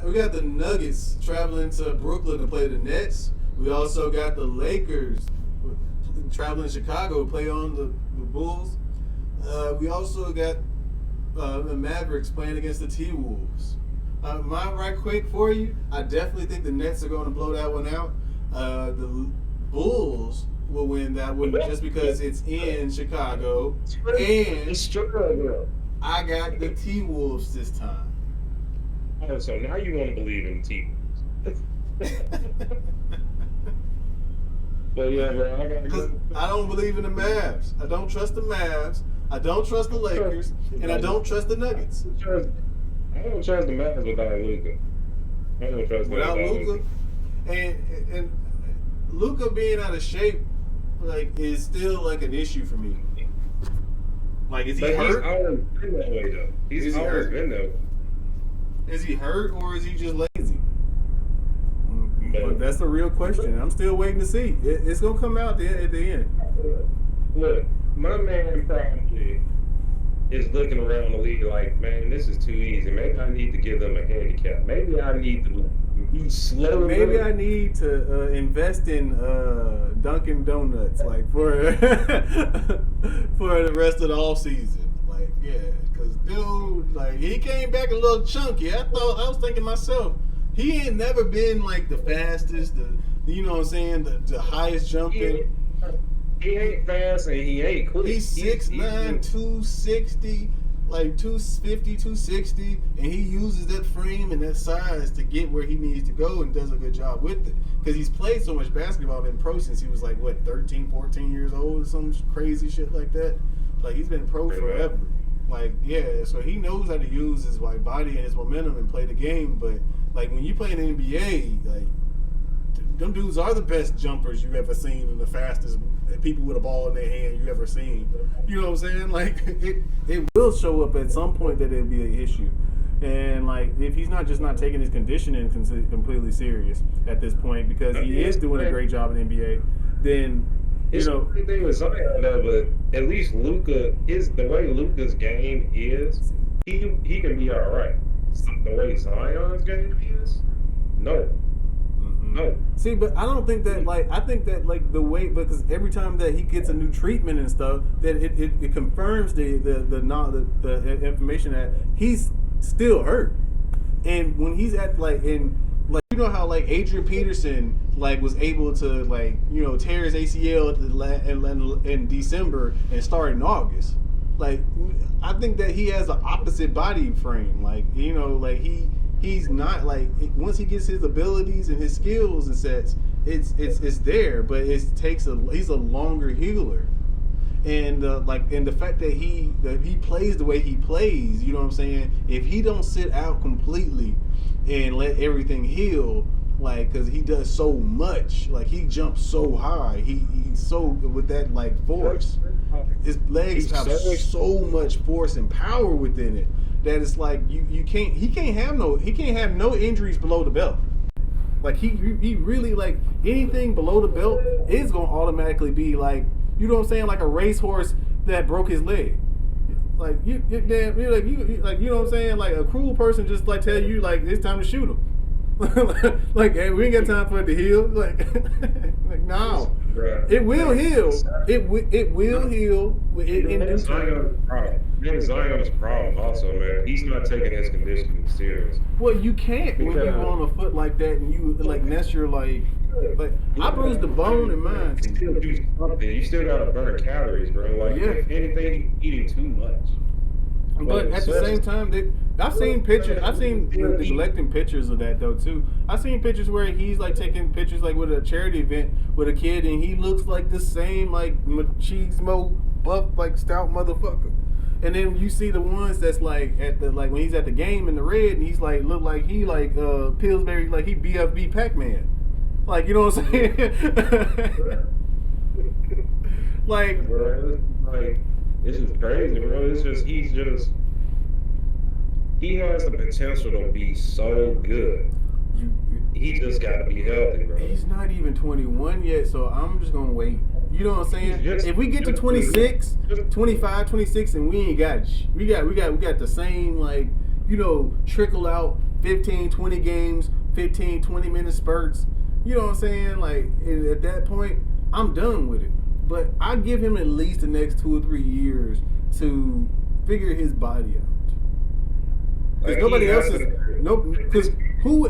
We got the Nuggets traveling to Brooklyn to play the Nets. We also got the Lakers traveling to Chicago to play on the Bulls. We also got the Mavericks playing against the T-Wolves. Right quick for you, I definitely think the Nets are going to blow that one out. The Bulls will win that one just because it's in Chicago. And I got the T-Wolves this time. Oh, so now you want to believe in the T-Wolves. But yeah, bro, I don't believe in the Mavs. I don't trust the Mavs. I don't trust the Lakers. And I don't trust the Nuggets. I don't trust the Mavs without Luka. I don't trust without Luka. And Luka being out of shape, like, is still like an issue for me. Like, is he hurt? He's always been that way, though. He's always been that way. Is he hurt or is he just lazy? But that's the real question. I'm still waiting to see. It's gonna come out at the end. Look, my man probably is looking around the league like, man, this is too easy. Maybe I need to give them a handicap. Maybe I need to be slow. Maybe I need to invest in Dunkin' Donuts, like for the rest of the off season. Like, yeah, because dude, like, he came back a little chunky. I was thinking myself, he ain't never been like the fastest, you know what I'm saying, the highest jumping. He ain't fast and he ain't quick. He's 6'9", 260, like 250, 260, and he uses that frame and that size to get where he needs to go and does a good job with it. Because he's played so much basketball in pro since he was like, what, 13, 14 years old or some crazy shit like that. Like, he's been pro forever. Like, yeah, so he knows how to use his like body and his momentum and play the game. But like when you play in the NBA, like them dudes are the best jumpers you've ever seen and the fastest people with a ball in their hand you ever seen. You know what I'm saying? Like it will show up at some point that it'll be an issue. And like if he's not taking his conditioning completely serious at this point, because he is doing a great job in the NBA, then it's the thing with Zion though, but at least Luka the way Luka's game is, he can be all right. The way Zion's game is, no. No. See, but I don't think that I think that the way, because every time that he gets a new treatment and stuff, that it confirms the information that he's still hurt. And when he's at you know how like Adrian Peterson was able to tear his ACL in December and start in August. Like I think that he has the opposite body frame. He's not once he gets his abilities and his skills and sets, it's there, but he's a longer healer. And and the fact that he plays the way he plays, you know what I'm saying? If he don't sit out completely and let everything heal, because he does so much, he jumps so high, he's so with that force. His legs have so much force and power within it that it's he can't have no injuries below the belt. He really anything below the belt is gonna automatically be you know what I'm saying, like a racehorse that broke his leg. You know what I'm saying, a cruel person just tell you it's time to shoot him. Hey, we ain't got time for it to heal. No, it will heal. It will heal. Zion's problem also, man. He's not taking his conditioning serious. Well, you can't when you're on a foot like that and you that's your I bruised the bone in mine. You still do something. You still gotta burn calories, bro. If anything, you're eating too much. But at the same time, I've seen pictures. I've seen collecting pictures of that though too. I've seen pictures where he's taking pictures with a charity event with a kid, and he looks like the same machismo buff stout motherfucker. And then you see the ones that's at the when he's at the game in the red, and he's look like he Pillsbury, he BFB Pac-Man. You know what I'm saying? It's just crazy, bro. He has the potential to be so good. He just got to be healthy, bro. He's not even 21 yet, so I'm just going to wait. You know what I'm saying? If we get to 26, 25, 26, and we ain't got we got the same trickle out 15, 20 games, 15, 20 minute spurts. You know what I'm saying? At that point, I'm done with it. But I give him at least the next 2 or 3 years to figure his body out. Because nobody else is because who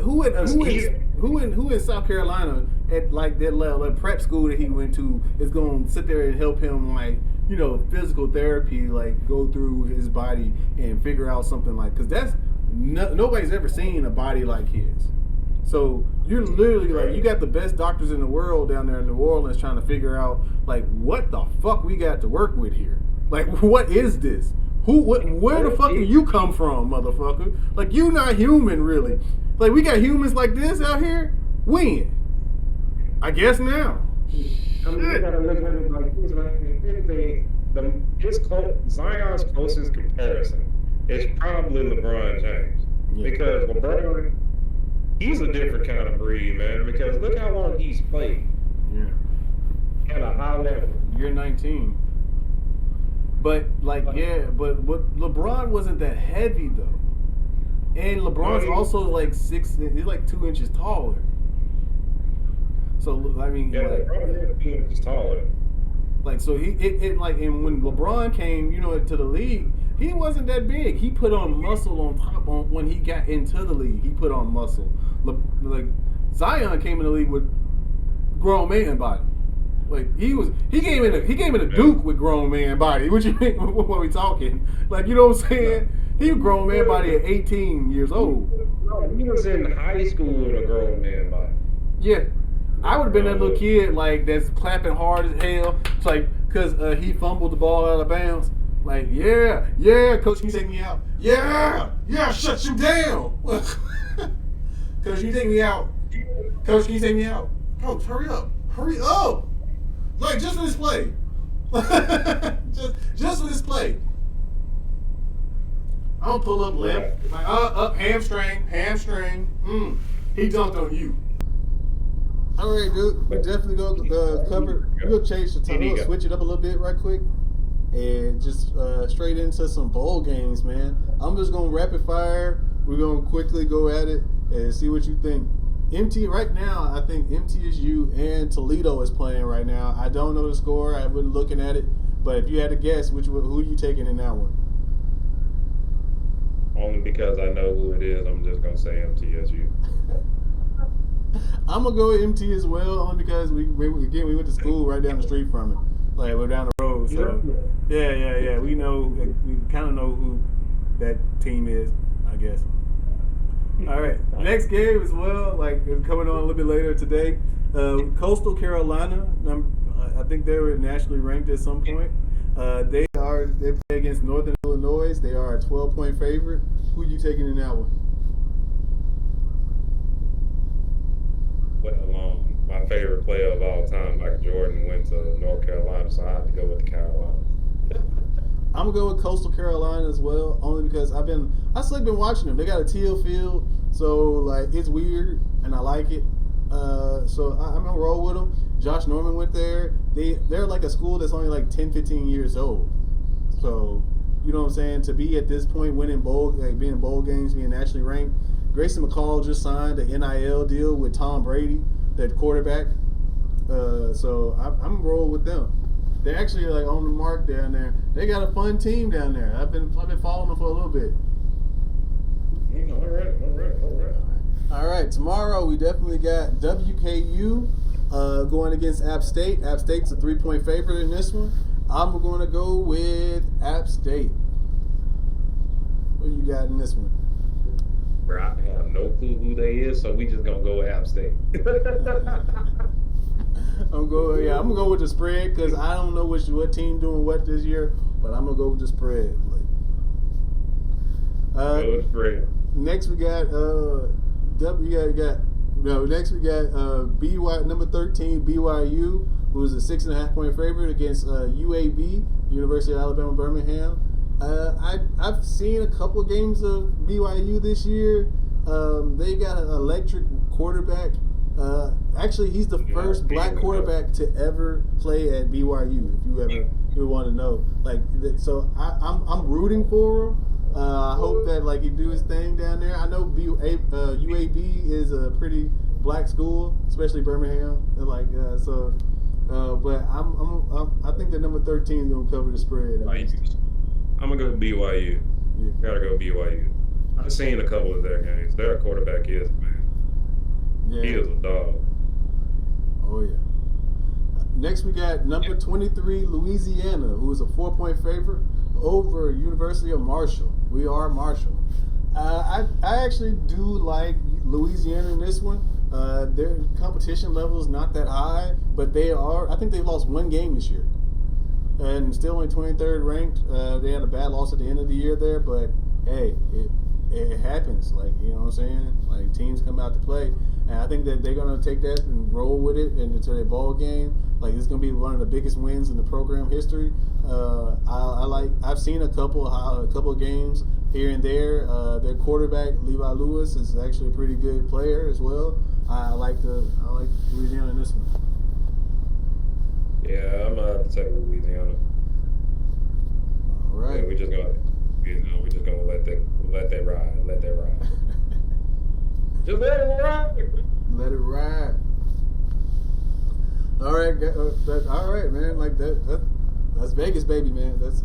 in South Carolina at that level, prep school that he went to, is going to sit there and help him physical therapy, go through his body and figure out something because that's nobody's ever seen a body like his. So you're literally you got the best doctors in the world down there in New Orleans trying to figure out what the fuck we got to work with here. What is this? Where the fuck did you come from, motherfucker? You not human, really. We got humans like this out here? When? I guess now. I mean, you gotta look at it like this, man. Zion's closest comparison is probably LeBron James. Yeah. Because LeBron, he's a different kind of breed, man. Because look how long he's played. Yeah. At a high level. You're 19. But but LeBron wasn't that heavy though. And LeBron's also 6, he's 2 inches taller. So I mean, LeBron is 2 inches taller. So and when LeBron came, to the league, he wasn't that big. He put on muscle on top on when he got into the league. He put on muscle. Like Zion came in the league with grown man body. Like he came in a Duke with grown man body. What you think? What we talking? Like, you know what I'm saying? He was grown man body at 18 years old. No, he was in high school with a grown man body. Yeah, I would have been that little kid like that's clapping hard as hell. It's like because he fumbled the ball out of bounds. Like, yeah, coach, can you take me out? Yeah, shut you down. Coach, can you take me out? Coach, can you take me out? Coach, hurry up. Like, just for this play. just for this play. I don't pull up left. Like, up, hamstring. He dunked on you. All right, dude. We're definitely going to cover. We're going to change the time. We're going to switch it up a little bit right quick. And just straight into some bowl games, man. I'm just going to rapid fire. We're going to quickly go at it and see what you think. Right now, I think MTSU and Toledo is playing right now. I don't know the score. I've been looking at it. But if you had to guess, who are you taking in that one? Only because I know who it is, I'm just going to say MTSU. I'm going to go with MT as well, only because we went to school right down the street from it. Like, we're down the road. So, yeah. We kind of know who that team is, I guess. All right. Next game as well, like coming on a little bit later today. Coastal Carolina. I think they were nationally ranked at some point. They play against Northern Illinois. They are a 12-point favorite. Who are you taking in that one? Well, my favorite player of all time, Michael Jordan, went to North Carolina, so I have to go with the Carolinas. I'm gonna go with Coastal Carolina as well, only because I've still been watching them. They got a teal field, so like it's weird and I like it. So I'm gonna roll with them. Josh Norman went there. They're like a school that's only like 10, 15 years old. So you know what I'm saying? To be at this point, winning being in bowl games, being nationally ranked. Grayson McCall just signed an NIL deal with Tom Brady, that quarterback. So I'm gonna roll with them. They're actually like on the mark down there. They got a fun team down there. I've been following them for a little bit. All right. Tomorrow we definitely got WKU going against App State. App State's a 3-point favorite in this one. I'm going to go with App State. What you got in this one? Bro, I have no clue who they is, so we just gonna go with App State. I'm gonna go with the spread because I don't know what team doing what this year, but I'm gonna go with the spread. Go with the spread. Next we got BYU number 13 BYU, who is a 6.5-point favorite against UAB, University of Alabama Birmingham. I've seen a couple of games of BYU this year. They got an electric quarterback. Actually, he's the first black quarterback to ever play at BYU. If you want to know, so I'm rooting for him. I hope that he do his thing down there. I know UAB is a pretty black school, especially Birmingham. But I think that number 13 is gonna cover the spread. I'm gonna go BYU. Yeah. Gotta go BYU. I've seen a couple of their games. Their quarterback is, man. Yeah. He is a dog. Oh yeah. Next we got number 23 Louisiana, who is a 4-point favorite over University of Marshall. We are Marshall. I actually do like Louisiana in this one. Their competition level is not that high, but I think they lost one game this year. And still only 23rd ranked. They had a bad loss at the end of the year there, but hey, it happens. You know what I'm saying? Teams come out to play, and I think that they're gonna take that and roll with it into their ball game. It's gonna be one of the biggest wins in the program history. I've seen a couple of games here and there. Their quarterback Levi Lewis is actually a pretty good player as well. I like Louisiana in this one. Yeah, I'm gonna have to take Louisiana. All right. Yeah, we're just gonna let that ride. Let that ride. Just let it ride. Let it ride. All right, man. That's Vegas, baby, man. That's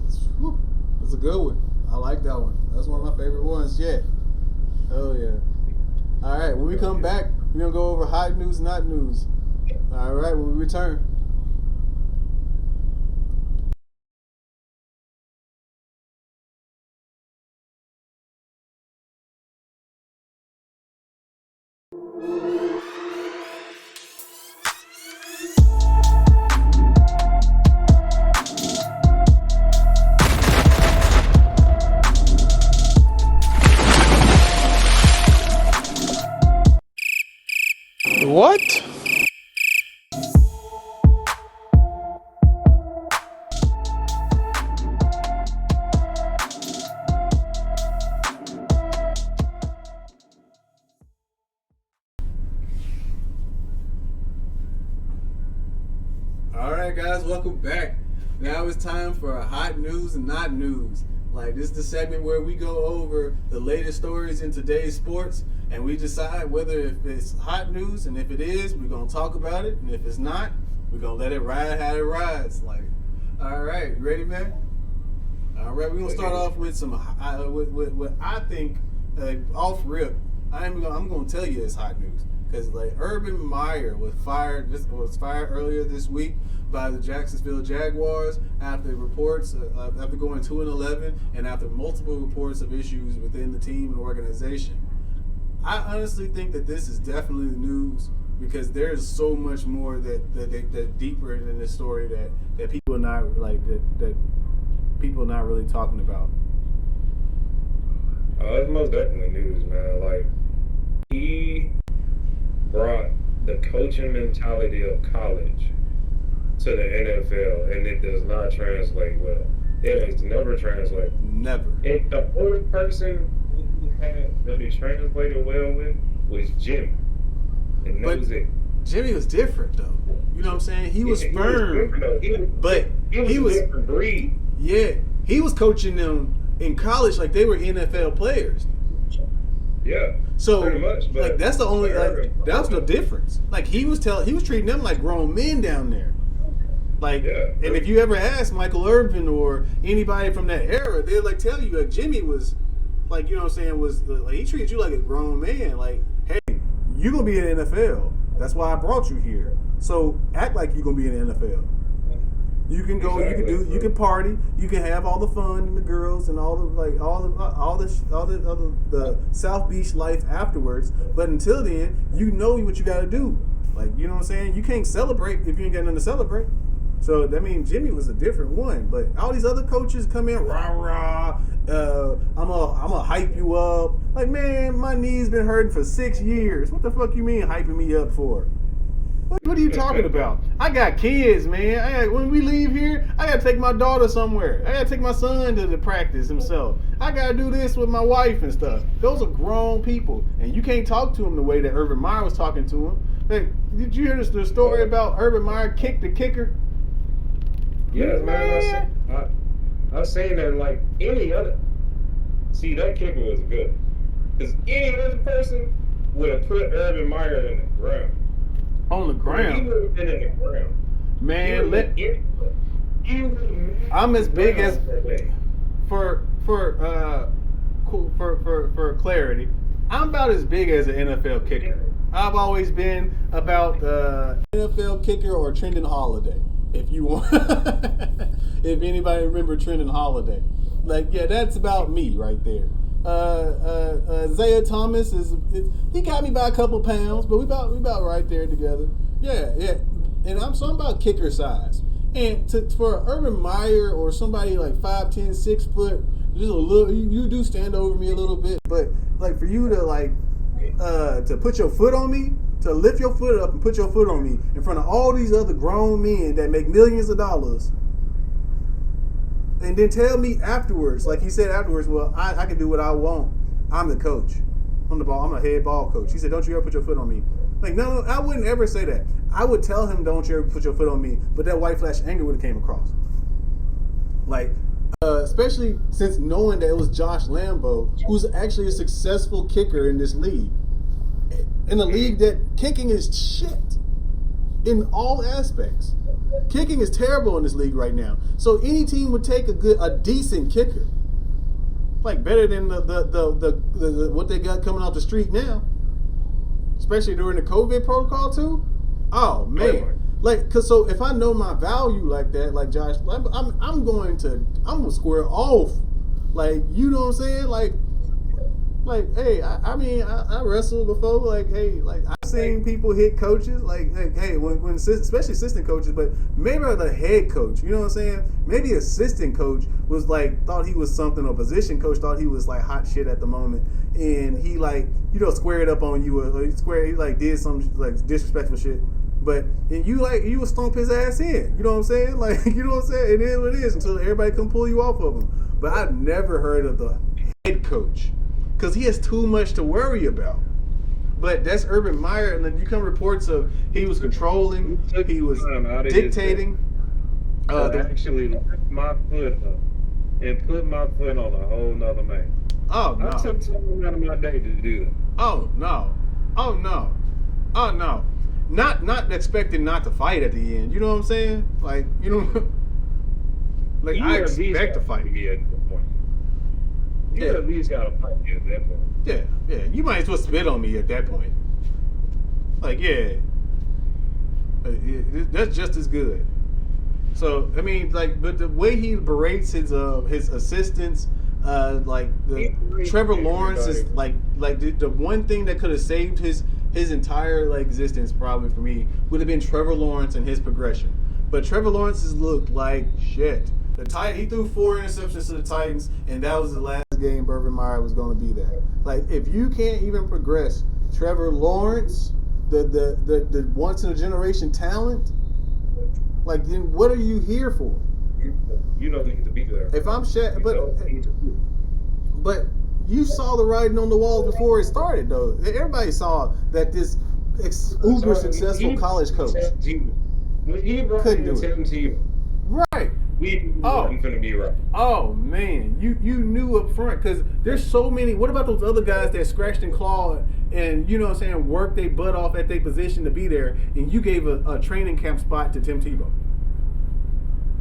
a good one. I like that one. That's one of my favorite ones yet. Oh yeah. All right, when we come back, we're gonna go over hot news, not news. All right, when we return. What? All right, guys, welcome back. Now it's time for a hot news and not news. Like, this is the segment where we go over the latest stories in today's sports, and we decide whether if it's hot news, and if it is, we're gonna talk about it, and if it's not, we're gonna let it ride how it rides. Like, all right, you ready, man? All right, we're gonna start off with some with what I think off rip. I'm gonna tell you it's hot news because like Urban Meyer was fired earlier this week by the Jacksonville Jaguars after reports after going 2-11 and after multiple reports of issues within the team and organization. I honestly think that this is definitely the news because there's so much more that deeper in this story that people are not like that people are not really talking about. Oh, it's most definitely news, man. Like, he brought the coaching mentality of college to the NFL, and it does not translate well. It has never translated. Never. And the only person who had that it translated well with was Jimmy. And that was it. Jimmy was different, though. You know what I'm saying? He was firm, but he was a different breed. Yeah, he was coaching them in college like they were NFL players. Yeah. So pretty much, but like that's the only that's the difference. Like he was treating them like grown men down there. Like, and if you ever ask Michael Irvin or anybody from that era, they'll like tell you like Jimmy was like, you know what I'm saying, was like he treated you like a grown man. Like, hey, you're gonna be in the NFL. That's why I brought you here. So act like you're gonna be in the NFL. You can go, you can party, you can have all the fun and the girls and all the South Beach life afterwards. But until then, you know what you got to do. Like, you know what I'm saying? You can't celebrate if you ain't got nothing to celebrate. So that means Jimmy was a different one. But all these other coaches come in, rah. I'm gonna hype you up. Like, man, my knee's been hurting for 6 years. What the fuck you mean hyping me up for? What are you talking about? I got kids, man. When we leave here, I gotta take my daughter somewhere. I gotta take my son to the practice himself. I gotta do this with my wife and stuff. Those are grown people, and you can't talk to them the way that Urban Meyer was talking to him. Hey, did you hear the story about Urban Meyer kicked the kicker? Yes, man. I've seen that like any other. See, that kicker was good. Because any other person would have put Urban Meyer in the ground. On the ground. He would have been in the ground. Man, I'm as big as for clarity. I'm about as big as an NFL kicker. I've always been about NFL kicker or Trendon Holiday. If you want, if anybody remember Trendon Holiday, like yeah, that's about me right there. Zaya Thomas he got me by a couple pounds, but we about right there together. Yeah, and I'm about kicker size. And for Urban Meyer or somebody like 5'10", 6 foot, just a little, you do stand over me a little bit, but like for you to like to put your foot on me, to lift your foot up and put your foot on me in front of all these other grown men that make millions of dollars. And then tell me afterwards, like he said afterwards, well, I can do what I want. I'm the coach. I'm a head ball coach. He said, don't you ever put your foot on me. Like, no, I wouldn't ever say that. I would tell him, don't you ever put your foot on me. But that white flash anger would have came across. Like, especially since knowing that it was Josh Lambo, who's actually a successful kicker in this league. In a league that kicking is shit in all aspects. Kicking is terrible in this league right now. So any team would take a decent kicker. like better than the what they got coming off the street now, especially during the COVID protocol too. Oh man, like, cause so if I know my value like that, like Josh, I'm gonna square off, like, you know what I'm saying, like, hey, I mean, I wrestled before. Like, hey, like, I've seen people hit coaches. Like, hey, when especially assistant coaches, but maybe the head coach. You know what I'm saying? Maybe assistant coach was like thought he was something, or position coach thought he was like hot shit at the moment, and he like, you know, squared up on you, or he like did some like disrespectful shit. But and you would stomp his ass in. You know what I'm saying? Like, you know what I'm saying? It is what it is until everybody can pull you off of him. But I've never heard of the head coach, because he has too much to worry about. But that's Urban Meyer, and then you come reports of he was controlling, he was dictating. Actually lift my foot up and put my foot on a whole nother man. Oh no! I took time out of my day to do that. Oh no! Oh no! Oh no! Not expecting not to fight at the end. You know what I'm saying? Like, you know, like I expect to fight. At that point. You at least got to fight me at that point. Yeah. You might as well spit on me at that point. Like, yeah. That's just as good. So, I mean, like, but the way he berates his assistants, like Trevor Lawrence is like the one thing that could have saved his entire like existence probably for me would have been Trevor Lawrence and his progression. But Trevor Lawrence has looked like shit. He threw 4 interceptions to the Titans, and that was the last game Urban Meyer was going to be there. Like, if you can't even progress Trevor Lawrence, the once in a generation talent, like, then what are you here for? You don't need to be there. If I'm but you saw the writing on the wall before it started, though. Everybody saw that this uber successful college coach when he brought couldn't in do it. Tim Tebow, Right. we wasn't going to be right. Oh man, you knew up front, because there's so many. What about those other guys that scratched and clawed and, you know what I'm saying, worked their butt off at their position to be there, and you gave a training camp spot to Tim Tebow?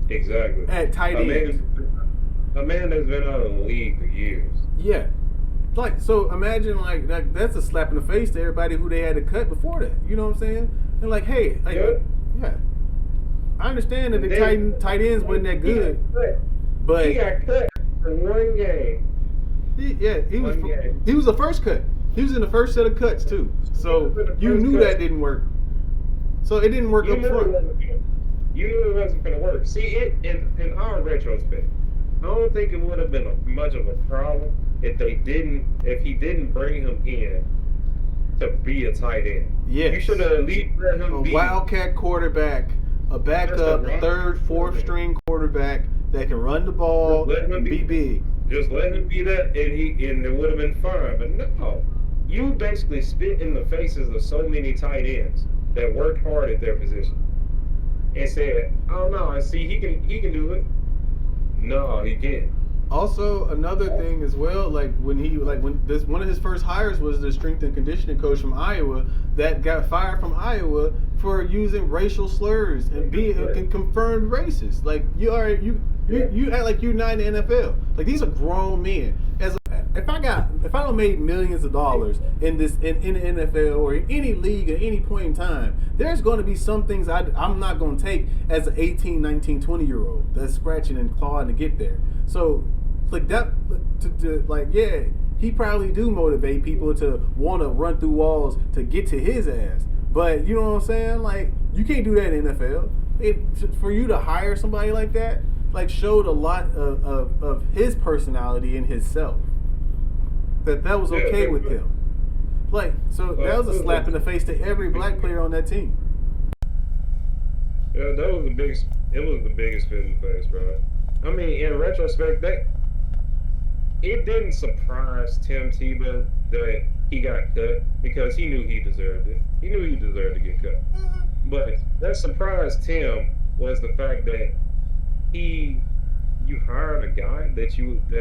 Exactly. At tight end. A man that's been out of the league for years. Yeah. Like, so imagine like that's a slap in the face to everybody who they had to cut before that. You know what I'm saying? And like, hey, like, yeah. I understand that the tight ends wasn't that good, but he got cut for one game. He was the first cut. He was in the first set of cuts too. So you knew that didn't work. So it didn't work up front. You knew it wasn't going to work. See, in our retrospect, I don't think it would have been much of a problem if he didn't bring him in to be a tight end. Yes. You should have at least let him be a wildcat quarterback, a backup, third, fourth string quarterback that can run the ball and be big. Just let him be that, and it would have been fine. But no, you basically spit in the faces of so many tight ends that worked hard at their position and said, "Oh no, I see he can do it." No, he can't. Also, another thing as well, like when one of his first hires was the strength and conditioning coach from Iowa that got fired from Iowa for using racial slurs and being confirmed racist. Like, you act like you're not in the NFL. Like, these are grown men. If I don't make millions of dollars in the NFL or in any league at any point in time, there's going to be some things I'm not going to take as an 18, 19, 20-year-old that's scratching and clawing to get there. So, like that, he probably do motivate people to want to run through walls to get to his ass. But you know what I'm saying? Like, you can't do that in the NFL. For you to hire somebody like that, like, showed a lot of his personality in himself. That was okay with him. Like, so that was a slap in the face to every black player on that team. Yeah, that was the biggest. It was the biggest spit in the face, bro. I mean, in retrospect, it didn't surprise Tim Tebow that he got cut, because he knew he deserved it. He knew he deserved to get cut. But that surprised Tim was the fact that you hired a guy that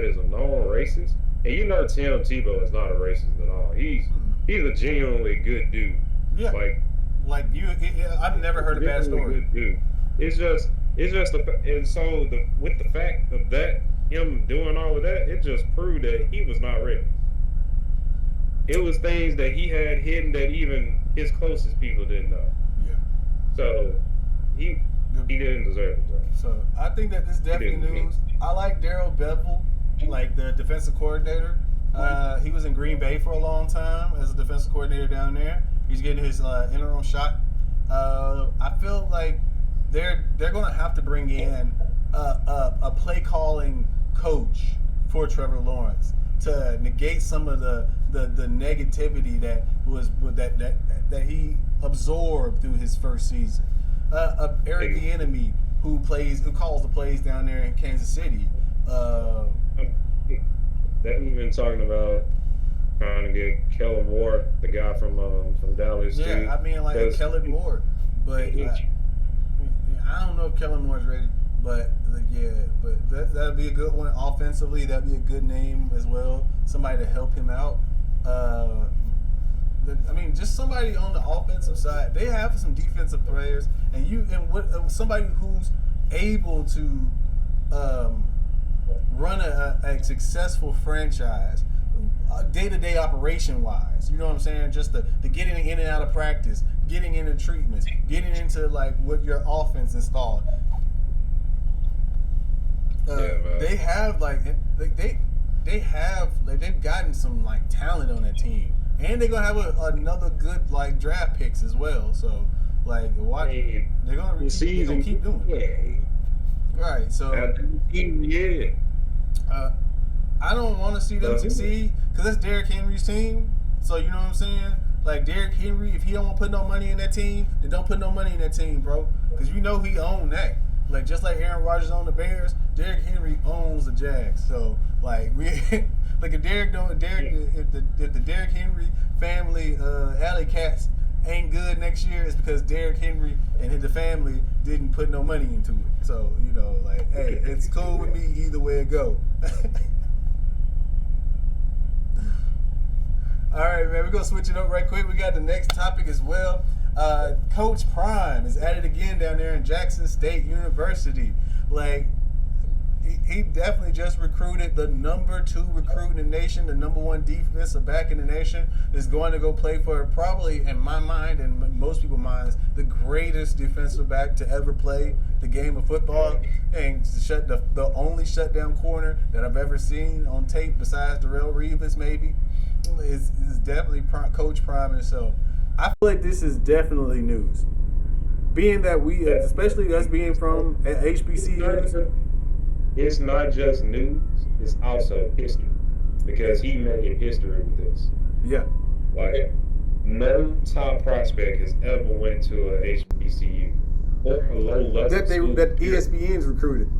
is a known racist, and you know Tim Tebow is not a racist at all. He's a genuinely good dude. Yeah. I've never heard a bad story. Good dude. It's just with the fact of that, him doing all of that, it just proved that he was not ready. It was things that he had hidden that even his closest people didn't know. Yeah. So he didn't deserve it, bro. So I think that this definitely news. I like Daryl Bevell, like the defensive coordinator. He was in Green Bay for a long time as a defensive coordinator down there. He's getting his interim shot. I feel like they're going to have to bring in a play calling coach for Trevor Lawrence to negate some of the negativity that was that he absorbed through his first season. Eric Bieniemy, who calls the plays down there in Kansas City. That we've been talking about trying to get Kellen Moore, the guy from Dallas. Yeah, too, I mean like Kellen Moore, but I don't know if Kellen Moore's ready. But that'd be a good one offensively. That'd be a good name as well. Somebody to help him out. I mean, just somebody on the offensive side. They have some defensive players, and somebody who's able to run a successful franchise, day-to-day operation-wise. You know what I'm saying? Just the getting in and out of practice, getting into treatments, getting into like what your offense installed. They have they've gotten some like talent on that team, and they're gonna have another good like draft picks as well. So like they're gonna keep doing it. Right. So I don't want to see them succeed because that's Derrick Henry's team. So you know what I'm saying? Like Derrick Henry, if he don't want to put no money in that team, then don't put no money in that team, bro. Because you know he owned that. Like just like Aaron Rodgers owned the Bears, Derrick Henry owns the Jags. So like if the Derrick Henry family alley cats ain't good next year, it's because Derrick Henry and the family didn't put no money into it. So you know, like, hey, it's cool with me either way it go. All right, man, we're gonna switch it up right quick. We got the next topic as well. Coach Prime is at it again down there in Jackson State University. Like, he definitely just recruited the number 2 recruit in the nation, the number 1 defensive back in the nation, is going to go play for probably, in my mind and most people's minds, the greatest defensive back to ever play the game of football, and the only shutdown corner that I've ever seen on tape besides Darrelle Revis maybe is definitely Coach Prime himself. I feel like this is definitely news. Being that we, especially us being from HBCUs. It's not just news, it's also history. Because he made history with this. Yeah. Like, no top prospect has ever went to a HBCU or a low level that ESPN's recruited.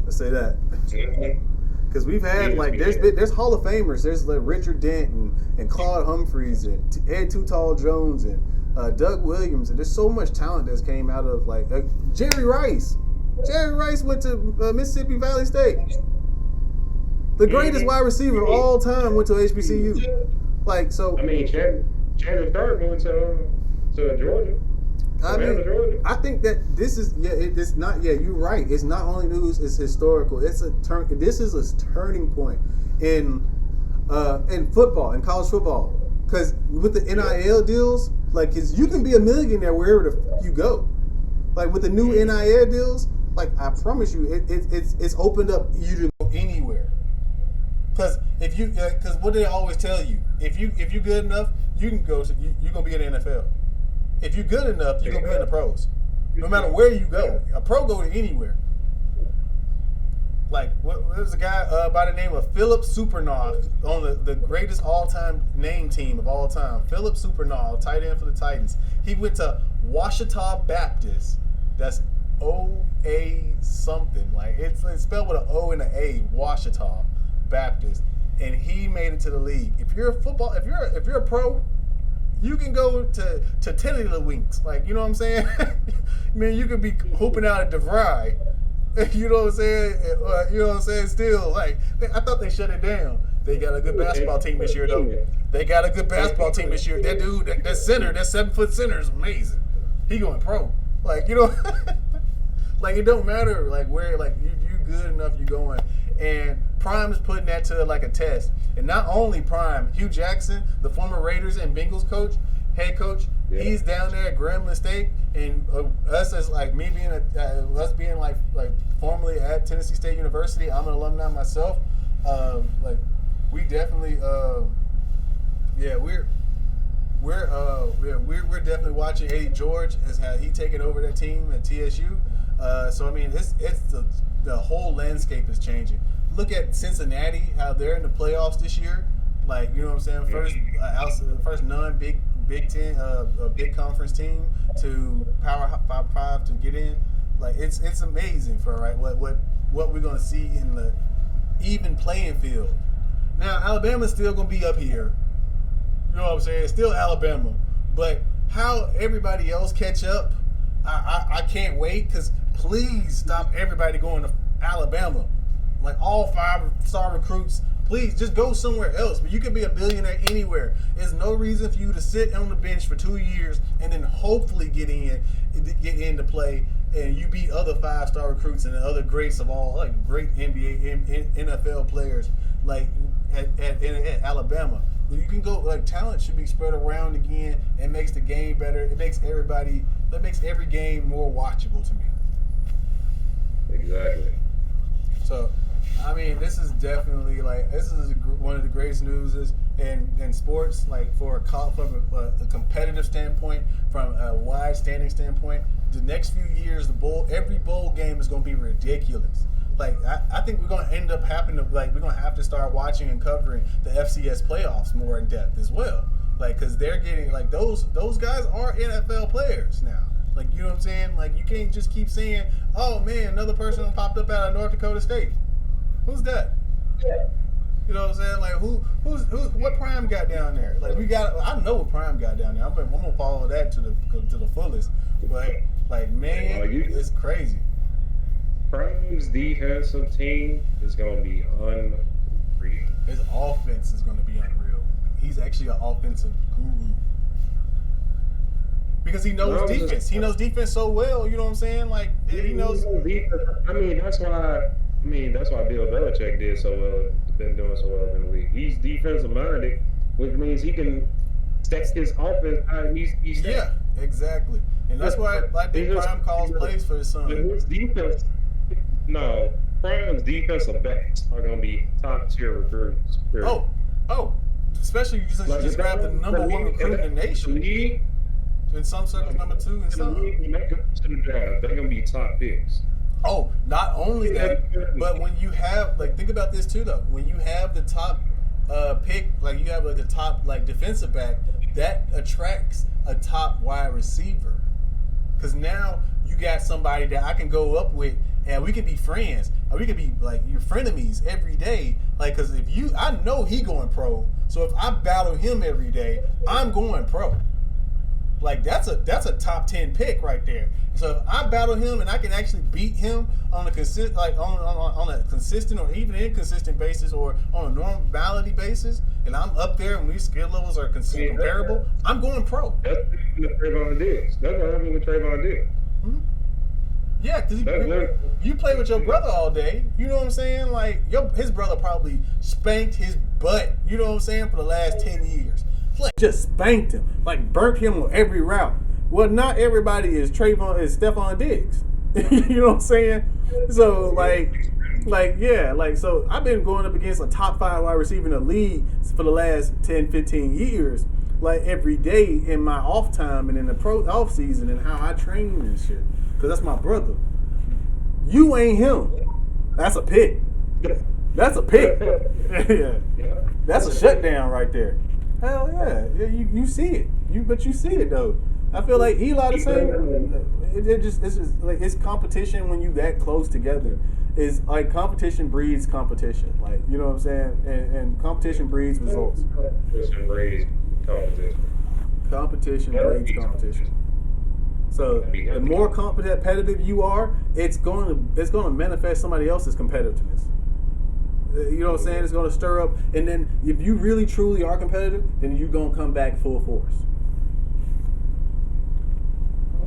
Let's say that. Because we've had there's Hall of Famers. There's like Richard Dent and Claude Humphreys and Ed Too Tall Jones and Doug Williams, and there's so much talent that's came out of like Jerry Rice. Jerry Rice went to Mississippi Valley State. The greatest wide receiver of all time went to HBCU. Like so. I mean, Chandler Thurman went to Georgia. I think that this is it's not you're right. It's not only news, it's historical. This is a turning point in football, in college football. Because with the NIL deals, like you can be a millionaire wherever you go. Like with the new NIL deals, like I promise you, it's opened up you to go anywhere. Because because what they always tell you, if you're good enough, you can go to you're gonna be in the NFL. If you're good enough, you're gonna be in the pros. No matter where you go, a pro go to anywhere. Like there's a guy by the name of Philip Supernov on the greatest all-time name team of all time. Philip Supernov, tight end for the Titans. He went to Ouachita Baptist. That's O-A something. Like it's spelled with an O and an A. Ouachita Baptist, and he made it to the league. If you're a pro, you can go to Tiddlywinks. Like, you know what I'm saying? I mean, you could be hooping out at DeVry. You know what I'm saying? You know what I'm saying? Still, like, I thought they shut it down. They got a good basketball team this year, though. That dude, that center, that 7-foot center is amazing. He going pro. Like, you know, like it don't matter, like where, like you're good enough, you going. And Prime is putting that to like a test. And not only Prime, Hugh Jackson, the former Raiders and Bengals head coach, he's down there at Grambling State, and us as like me being us being like formerly at Tennessee State University, I'm an alumni myself. Like we definitely, we're definitely watching Eddie George as how he taking over that team at TSU. So I mean, it's the whole landscape is changing. Look at Cincinnati, how they're in the playoffs this year. Like, you know what I'm saying? First non-Big Ten, big conference team to Power Five to get in. Like, it's amazing for what we're gonna see in the even playing field. Now, Alabama's still gonna be up here. You know what I'm saying? It's still Alabama, but how everybody else catch up, I can't wait. Because please stop everybody going to Alabama. Like all 5-star recruits, please just go somewhere else. But you can be a billionaire anywhere. There's no reason for you to sit on the bench for 2 years and then hopefully get into play, and you beat other 5-star recruits and the other greats of all, like great NBA, NFL players, like at Alabama. You can go, like, talent should be spread around again. It makes the game better. It makes every game more watchable to me. Exactly. So, I mean, this is definitely one of the greatest news in sports. Like from a competitive standpoint, from a wide standing standpoint, the next few years, every bowl game is going to be ridiculous. Like I think we're going to end up we're going to have to start watching and covering the FCS playoffs more in depth as well. Like, because they're getting, like, those guys are NFL players now. Like, you know what I'm saying? Like, you can't just keep saying, oh man, another person popped up out of North Dakota State. Who's that? Yeah. You know what I'm saying? Like, what Prime got down there? Like, I know what Prime got down there. I'm gonna follow that to the fullest. But like, man, it's crazy. Prime's defensive team is gonna be unreal. His offense is gonna be unreal. He's actually an offensive guru. Because he knows defense. He knows defense so well, you know what I'm saying? Like, he knows defense. That's why Bill Belichick did so well, been doing so well in the league. He's defensive minded, which means he can stack his offense how he's yeah, exactly. And that's why I think Prime calls plays for his son. His defense, Prime's defensive backs are going to be top tier recruits. Oh, especially since you just grabbed the number one recruit in the nation. In some circles, number 2 in some. When they go to the draft, they're going to be top picks. Oh, not only that, but when you have, like, think about this too, though. When you have the top pick, like you have like the top like defensive back, that attracts a top wide receiver. Because now you got somebody that I can go up with, and we can be friends, or we can be like your frenemies every day. Like, because I know he going pro, so if I battle him every day, I'm going pro. Like, that's a top 10 pick right there. So if I battle him and I can actually beat him on a consistent or even inconsistent basis, or on a normality basis, and I'm up there and we skill levels are comparable, I'm going pro. That's what Trayvon did. That's what happened with Trayvon did. Mm-hmm. Yeah, because you play with your brother all day. You know what I'm saying? Like, his brother probably spanked his butt, you know what I'm saying, for the last 10 years. Like, just spanked him, like burnt him on every route. Well, not everybody is Stephon Diggs. You know what I'm saying? So so I've been going up against a top 5 wide receiver in the league for the last 10, 15 years, like every day in my off time and in the pro off season, and how I train and shit. Because that's my brother. You ain't him. That's a pick. That's a pick. Yeah. That's a shutdown right there. Hell yeah, you see it. But you see it though. I feel like Eli the same. It's just like, it's competition when you that close together. It's like competition breeds competition. Like, you know what I'm saying? And competition breeds results. Competition breeds competition. Competition breeds competition. So the more competitive you are, it's going to manifest somebody else's competitiveness. You know what I'm saying? It's going to stir up. And then if you really, truly are competitive, then you're going to come back full force.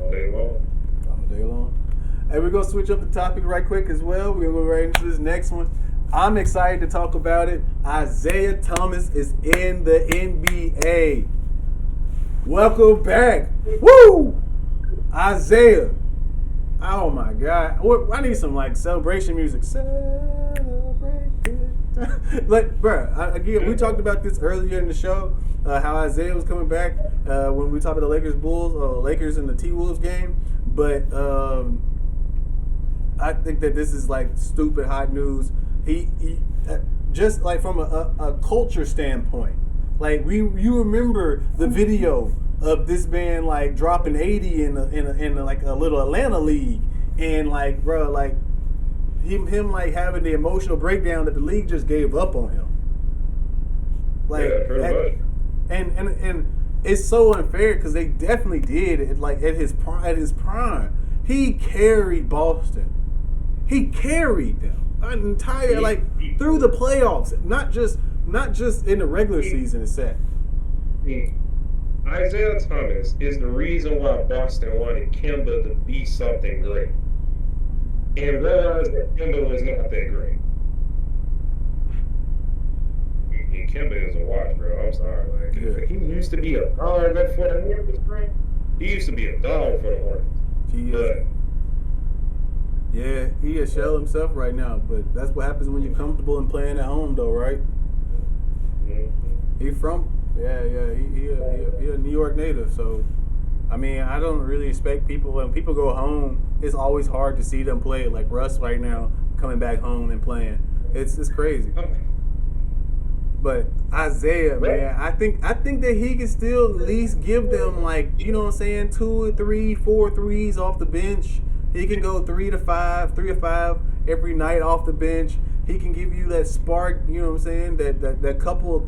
All day long. All day long. Hey, we're going to switch up the topic right quick as well. We're going to go right into this next one. I'm excited to talk about it. Isaiah Thomas is in the NBA. Welcome back. Woo! Isaiah. Oh my God. I need some like celebration music. Celebrate it. Like, bruh, again, we talked about this earlier in the show, how Isaiah was coming back when we talked about the Lakers and the T-Wolves game. But I think that this is like stupid hot news. He just like from a culture standpoint, like you remember the video of this man like dropping 80 in like a little Atlanta league, and like bro, like him like having the emotional breakdown that the league just gave up on him. Like, pretty much. And it's so unfair because they definitely did it. Like at his prime, he carried Boston. He carried them an entire like through the playoffs, not just in the regular season. It's set. Isaiah Thomas is the reason why Boston wanted Kemba to be something great, and realized that Kemba was not that great. And Kemba is a watch, bro. I'm sorry. Like, he used to be a dog for the Hornets, bro. He used to be a dog for the Hornets. Yeah, he a shell himself right now, but that's what happens when you're comfortable and playing at home, though, right? Mm-hmm. He a New York native, so I mean, I don't really expect people when people go home. It's always hard to see them play. Like Russ right now, coming back home and playing, it's crazy. But Isaiah, man, I think that he can still at least give them like, you know what I'm saying, 2 or 3, 4 threes off the bench. He can go 3 or 5 every night off the bench. He can give you that spark, you know what I'm saying, that couple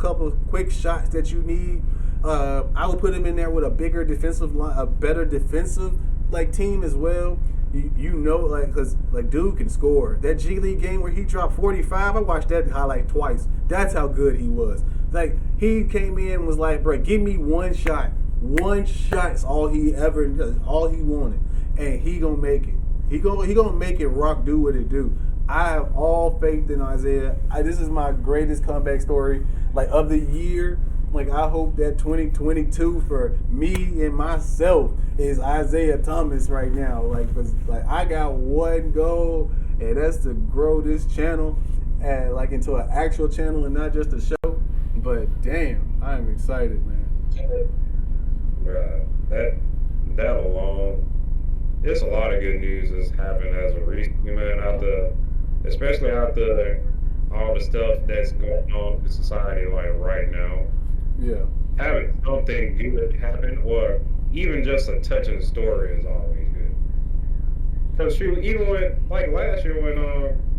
quick shots that you need. I would put him in there with a better defensive like team as well. You know, like, because like dude can score. That G League game where he dropped 45, I watched that highlight twice. That's how good he was. Like, he came in and was like, bro, give me one shot. One shot's all he wanted, and he gonna make it. He gonna make it rock, do what it do. I have all faith in Isaiah. This is my greatest comeback story, like, of the year. Like, I hope that 2022 for me and myself is Isaiah Thomas right now. Like, 'cause, like, I got one goal, and that's to grow this channel and like into an actual channel and not just a show. But damn, I am excited, man. That alone, there's a lot of good news that's happened as of recently, man. Especially after all the stuff that's going on in society, like right now. Yeah. Having something good happen, or even just a touching story, is always good. Because even when, like last year,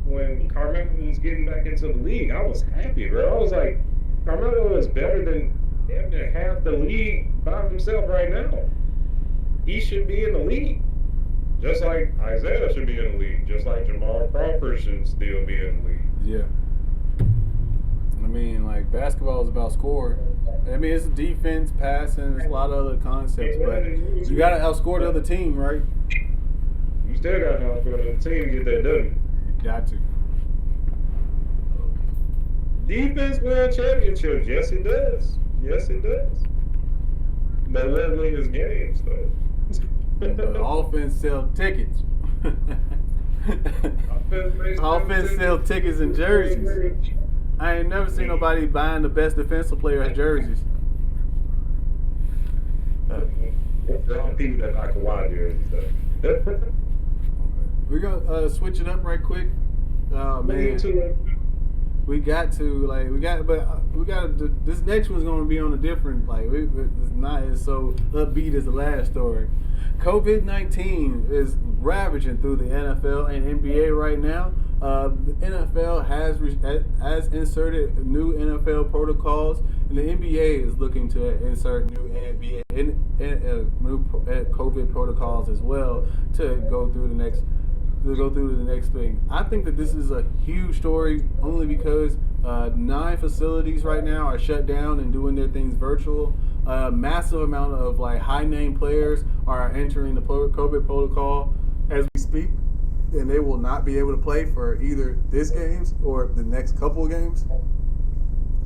when Carmelo was getting back into the league, I was happy, bro. I was like, Carmelo is better than damn near half the league by himself right now. He should be in the league, just like Isaiah should be in the league, just like Jamal Crawford should still be in the league. Yeah. I mean, like, basketball is about scoring. I mean, it's defense, passing, there's a lot of other concepts, but you got to outscore the other team, right? You still got to outscore the other team to get that done. You got to. Defense win championships. Yes, it does. Yes, it does. But let's win this games, though. The offense sell tickets. Offense sell tickets and jerseys. I ain't never seen nobody buying the best defensive player's jerseys. There are people that like Kawhi jerseys, though. We're gonna switch it up right quick. Man, we got to. This next one's gonna be on a different. Like, it's not as so upbeat as the last story. COVID-19 is ravaging through the NFL and NBA right now. The NFL has inserted new NFL protocols, and the NBA is looking to insert new new COVID protocols as well to go through the next thing. I think that this is a huge story only because 9 facilities right now are shut down and doing their things virtual. Massive amount of like high name players are entering the COVID protocol as we speak. and they will not be able to play for either this games or the next couple of games,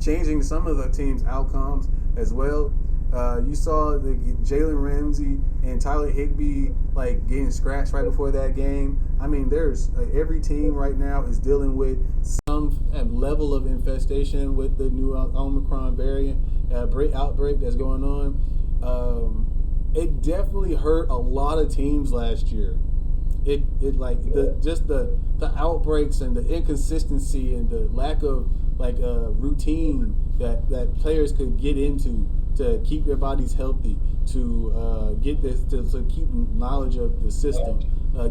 changing some of the team's outcomes as well. You saw the Jalen Ramsey and Tyler Higbee like getting scratched right before that game. I mean, there's every team right now is dealing with some level of infestation with the new Omicron variant outbreak that's going on. It definitely hurt a lot of teams last year. It like the outbreaks and the inconsistency and the lack of routine that players could get into to keep their bodies healthy, to get this to keep knowledge of the system,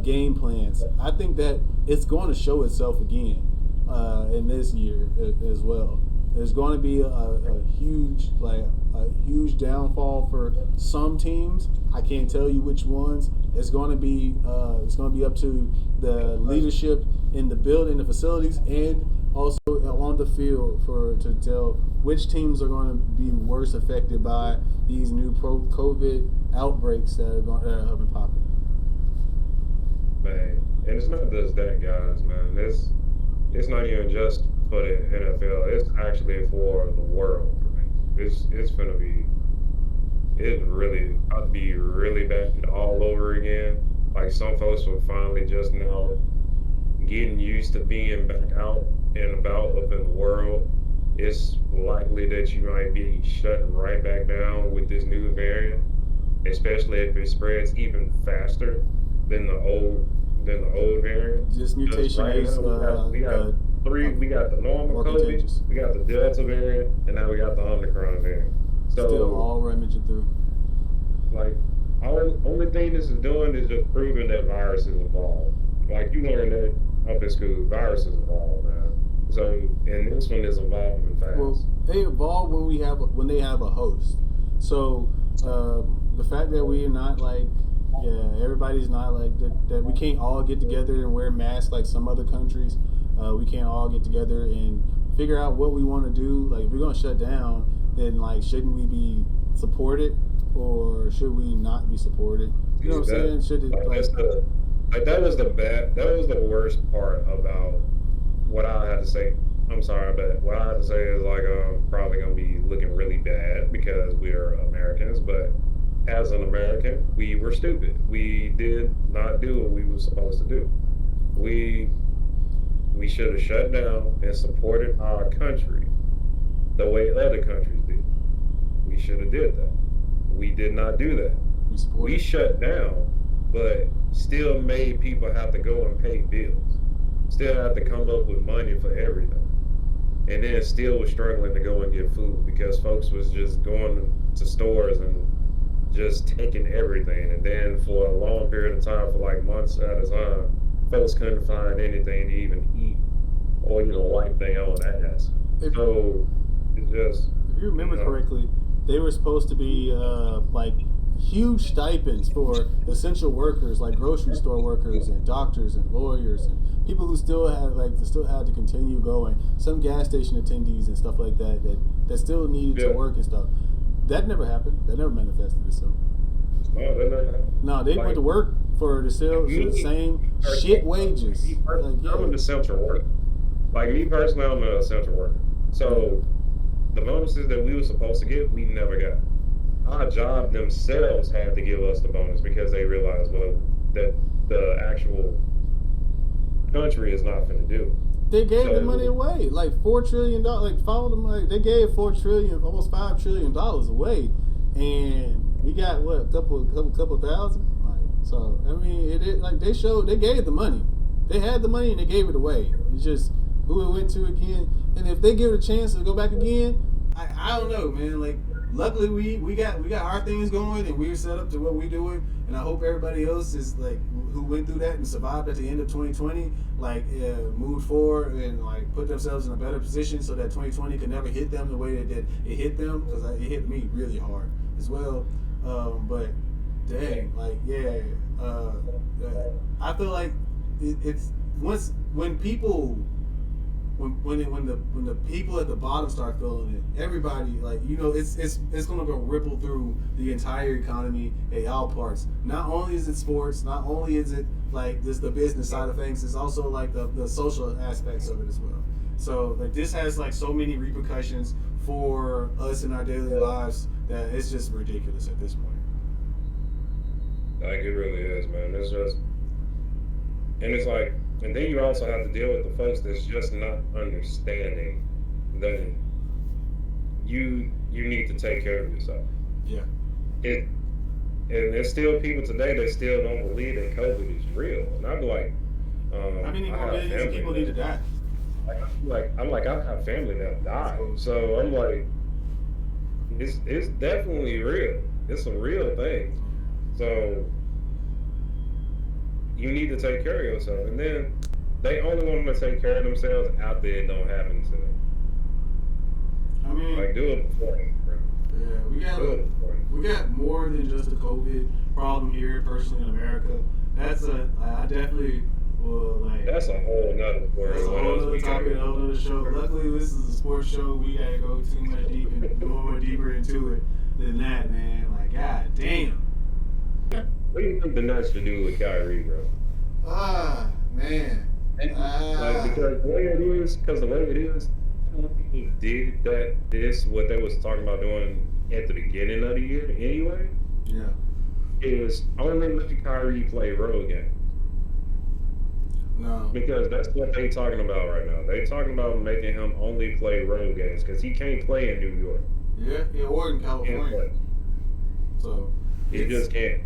game plans. I think that it's going to show itself again in this year as well. There's going to be a huge downfall for some teams. I can't tell you which ones. It's going to be up to the leadership in the building, the facilities, and also on the field to tell which teams are going to be worse affected by these new COVID outbreaks that have been popping. Man, and it's not just that, guys, man. It's not even just for the NFL. It's actually for the world. Man. It's gonna be. It's really about to be really bad all over again. Like some folks were finally just now getting used to being back out and about up in the world. It's likely that you might be shut right back down with this new variant, especially if it spreads even faster than the old variant. This mutation right is we got three. We got the normal COVID, we got the Delta variant, and now we got the Omicron variant. So still all rummaging through. Like, only thing this is doing is just proving that viruses evolve. Like you learned that up in school, viruses evolve, man. So, and this one is evolving fast. Well, they evolve when they have a host. So the fact that we are not everybody's not that we can't all get together and wear masks like some other countries. We can't all get together and figure out what we want to do. Like, if we're gonna shut down, then shouldn't we be supported or should we not be supported? You know what I'm saying? Should it that was the worst part about what I had to say. I'm sorry, but what I had to say is I'm probably gonna be looking really bad because we're Americans, but as an American, we were stupid. We did not do what we were supposed to do. We should have shut down and supported our country the way other countries did. We should have did that. We did not do that. We shut down, but still made people have to go and pay bills. Still have to come up with money for everything. And then still was struggling to go and get food because folks was just going to stores and just taking everything. And then for a long period of time, for months at a time, folks couldn't find anything to even eat or wipe their own ass. So it's just. If you remember correctly, they were supposed to be huge stipends for essential workers like grocery store workers and doctors and lawyers and people who still had to continue going. Some gas station attendees and stuff like that still needed to work and stuff. That never happened. That never manifested itself. No, that never happened. No, they went to work for the same shit wages. I'm an essential worker. Like me personally, I'm an essential worker. So the bonuses that we were supposed to get, we never got. Our job themselves had to give us the bonus because they realized, that the actual country is not going to do. They gave the money away, $4 trillion. Follow the money. They gave $4 trillion, almost $5 trillion away, and we got a couple thousand. So I mean, they gave the money. They had the money and they gave it away. It's just who it went to again. And if they give it a chance to go back again, I don't know, man. Luckily we got our things going and we're set up to what we're doing. And I hope everybody else is who went through that and survived at the end of 2020, moved forward and put themselves in a better position so that 2020 could never hit them the way that it hit them, because it hit me really hard as well. But dang, I feel like it's when people when the people at the bottom start feeling it, everybody, like, you know, it's gonna go ripple through the entire economy at all parts. Not only is it sports, not only is it like this the business side of things, it's also like the social aspects of it as well. So like this has like so many repercussions for us in our daily lives that it's just ridiculous at this point. Like, it really is, man. It's just, and it's like, and then you also have to deal with the folks that's just not understanding that you need to take care of yourself. Yeah. And there's still people today that still don't believe that COVID is real. And I'd be like, How many I more have millions of family people need to die? I have family that died. So I'm like, it's definitely real. It's a real thing. So you need to take care of yourself. And then they only want to take care of themselves after it don't happen to them. I mean, Like, do it before, bro. yeah, Do it before. we got more than just a COVID problem here, personally, in America. I definitely will, like, That's a whole nother story. that's a What whole else other we topic, a got? whole other show. Luckily, this is a sports show. We gotta go too much more deeper into it than that, man. Like, god damn. What do you think the Nets should do with Kyrie, bro? Ah, man. Like, because the way it is, he did what they was talking about doing at the beginning of the year anyway, Yeah. is only let Kyrie play road games. No. Because that's what they talking about right now. They talking about making him only play road games because he can't play in New York. Yeah, or in He can't California. play. So He just can't.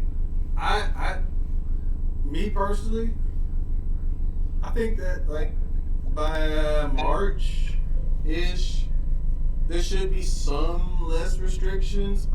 Me personally, I think that like by March-ish, there should be some less restrictions.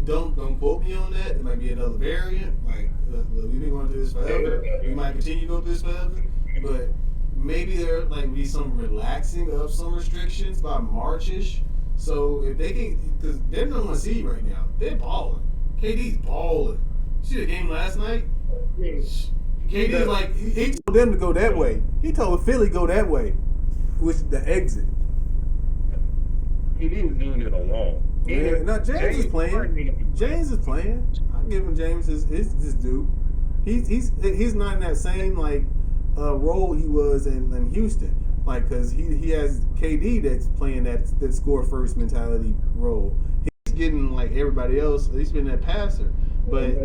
Don't quote me on that. It might be another variant. Like we've been going through this forever. We might continue to go through this forever. But maybe there like be some relaxing of some restrictions by March-ish. So if they can, because they're number one seed right now, they're balling. KD's balling. See the game last night? KD's like he told them to go that way. He told Philly go that way, which is the exit. He didn't do it alone. Yeah, no, James is playing. James is playing. I'll give him James his due. He's not in that same like role he was in Houston. Like, cause he has KD that's playing that score first mentality role. He's getting like everybody else. He's been that passer. But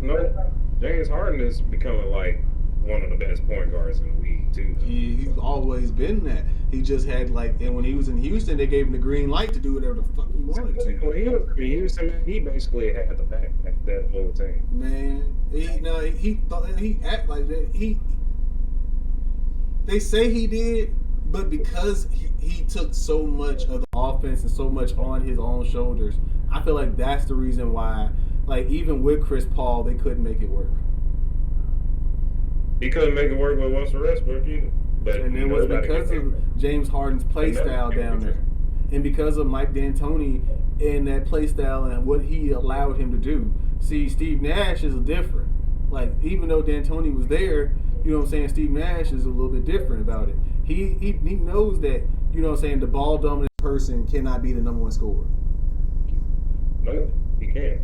no, James Harden is becoming like one of the best point guards in the league too. he's always been that. He just had like, and when he was in Houston, they gave him the green light to do whatever the fuck he wanted to. When he was in Houston, he basically had the backpack that whole team. Man, he thought he act like that. They say he did, but because he took so much of the offense and so much on his own shoulders, I feel like that's the reason why, like, even with Chris Paul, they couldn't make it work. He couldn't make it work with Russell Westbrook either. But And it was because of James Harden's play style down there. And because of Mike D'Antoni and that play style and what he allowed him to do. See, Steve Nash is different. Like, even though D'Antoni was there, you know what I'm saying, Steve Nash is a little bit different about it. He knows that, you know what I'm saying, the ball dominant person cannot be the number one scorer. No, he can't.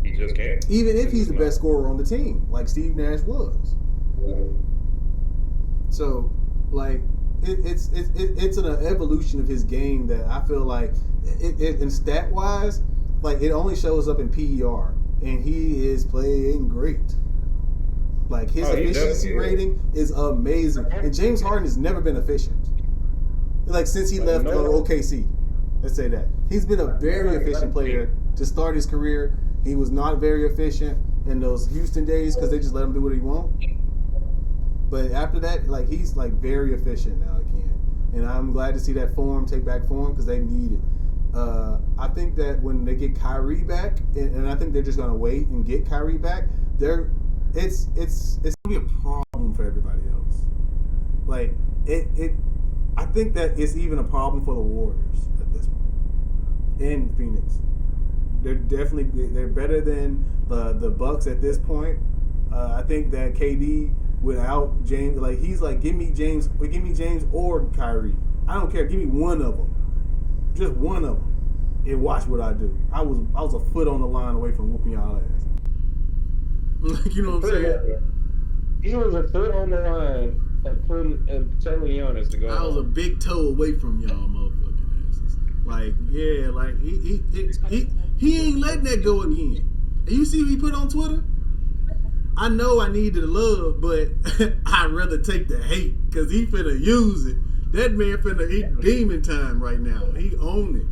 He just can't. Even if he's the best scorer on the team, like Steve Nash was. So, like, it's an evolution of his game that I feel like, in stat wise, like it only shows up in PER, and he is playing great. Like his efficiency rating is amazing, and James Harden has never been efficient. Like since he left OKC, let's say that he's been a very efficient player to start his career. He was not very efficient in those Houston days because they just let him do what he want. But after that, like he's like very efficient now again, and I'm glad to see that take back form because they need it. I think that when they get Kyrie back, and I think they're just gonna wait and get Kyrie back, it's gonna be a problem for everybody else. Like I think that it's even a problem for the Warriors at this point in Phoenix. They're better than the Bucks at this point. I think that KD without James. Like he's like, give me James or Kyrie. I don't care. Give me one of them, just one of them, and watch what I do. I was a foot on the line away from whooping y'all ass. You know what I'm saying? He was a foot on the line of telling Giannis to go. I was a big toe away from y'all motherfucking asses. Like, yeah, like he ain't letting that go again. And you see what he put on Twitter? I know I need the love, but I'd rather take the hate because he finna use it. That man finna eat demon time right now. He own it.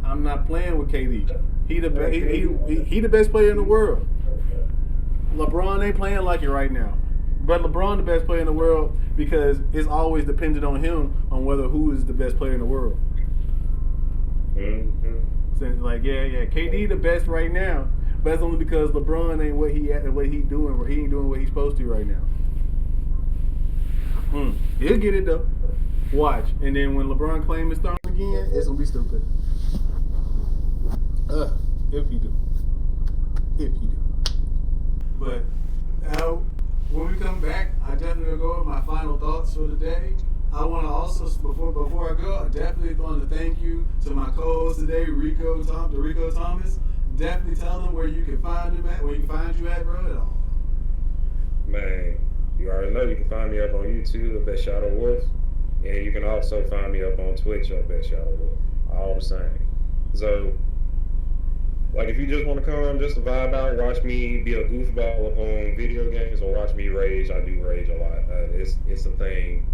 I'm not playing with KD. He the best player in the world. LeBron ain't playing like it right now. But LeBron the best player in the world because it's always dependent on him on whether who is the best player in the world. Mm-hmm. So like yeah, KD the best right now, but that's only because LeBron ain't what he doing. He ain't doing what he's supposed to right now. He'll get it though. Watch, and then when LeBron claims his throne again, it's gonna be stupid. If he do. But when we come back, I definitely gonna go over my final thoughts for the day. I want to also before I go, I definitely want to thank you to my co-host today, Rico Thomas. Definitely tell them where you can find him at, where you can find you at, bro. Man, you already know you can find me up on YouTube, The Best Shadow Wolf, and you can also find me up on Twitch, The Best Shadow Wolf. All the same. So, like, if you just want to come just to vibe out, watch me be a goofball up on video games, or watch me rage. I do rage a lot. It's a thing.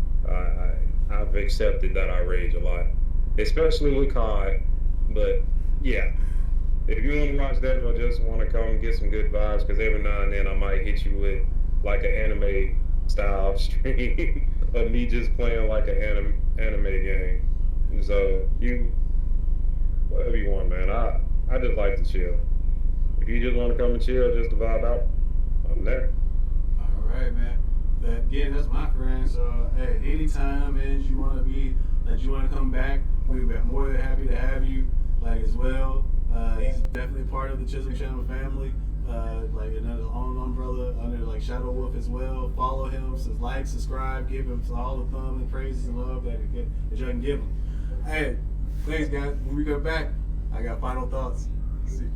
I've accepted that I rage a lot, especially with COD. But yeah, if you want to watch that or just want to come get some good vibes, because every now and then I might hit you with like an anime style stream of me just playing like an anime game. So you, whatever you want, man. I just like to chill. If you just want to come and chill, just to vibe out, I'm there. All right, man. Again, that's my friend. So, hey, anytime, man, you want to come back, we'd be more than happy to have you, like, as well. He's definitely part of the Chism Channel family, like in his own umbrella under like Shadow Wolf as well. Follow him, like, subscribe, give him all the thumb and praises and love that you can give him. Hey, thanks, guys. When we go back, I got final thoughts. See.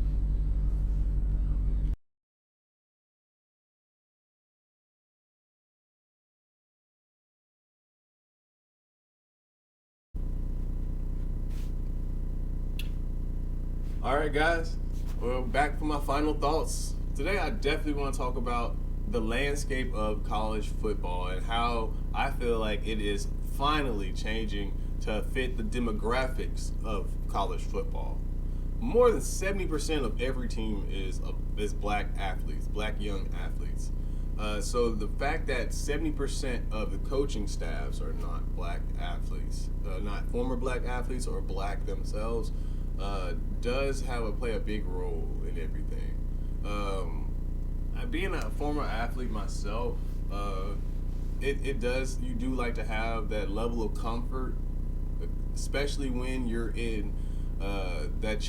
All right, guys. Well, back for my final thoughts. Today, I definitely want to talk about the landscape of college football and how I feel like it is finally changing to fit the demographics of college football. More than 70% of every team is black athletes, black young athletes. So the fact that 70% of the coaching staffs are not black athletes, not former black athletes or black themselves, does play a big role in everything. Being a former athlete myself, you do like to have that level of comfort, especially when you're in that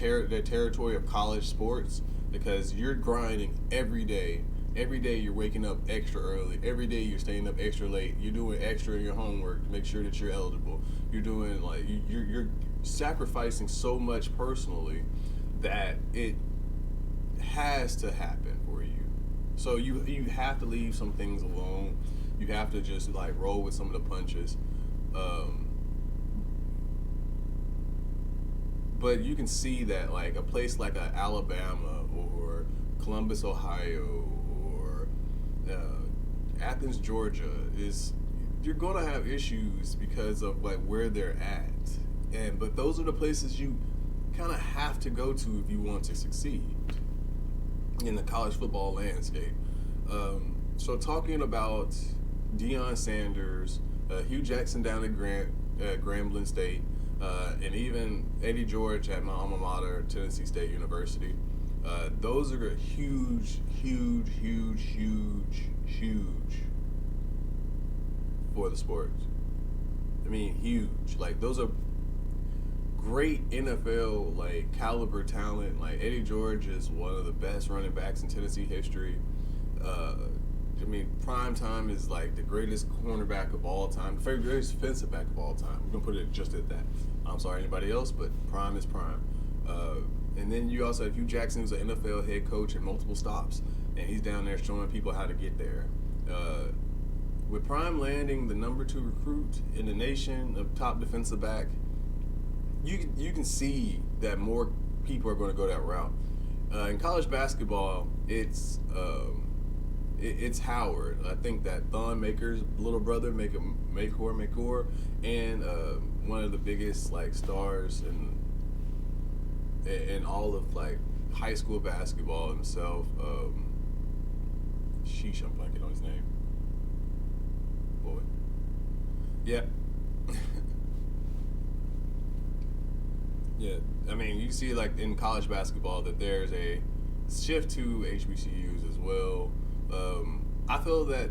territory of college sports, because you're grinding every day. Every day you're waking up extra early. Every day you're staying up extra late. You're doing extra in your homework to make sure that you're eligible. You're doing you're sacrificing so much personally that it has to happen for you. So you have to leave some things alone. You have to just like roll with some of the punches. But you can see that like a place like Alabama or Columbus, Ohio, or Athens, Georgia, you're gonna have issues because of like where they're at, but those are the places you kind of have to go to if you want to succeed in the college football landscape. So talking about Deion Sanders, Hugh Jackson down at Grambling State, and even Eddie George at my alma mater, Tennessee State University. Those are huge for the sport. I mean, huge. Like, those are great NFL like caliber talent. Like Eddie George is one of the best running backs in Tennessee history. I mean, primetime is like the greatest cornerback of all time, the greatest defensive back of all time. We're gonna put it just at that. I'm sorry anybody else, but Prime is Prime. And then you also have Hugh Jackson, who's an NFL head coach and multiple stops, and he's down there showing people how to get there. With Prime landing the number 2 recruit in the nation of top defensive back, you can see that more people are going to go that route. In college basketball, it's Howard. I think that Thon Maker's little brother, Makor, and one of the biggest like stars in all of like high school basketball himself. Sheesh, I'm blanking on his name. Boy. Yeah. Yeah. I mean, you see like in college basketball that there's a shift to HBCUs as well. I feel that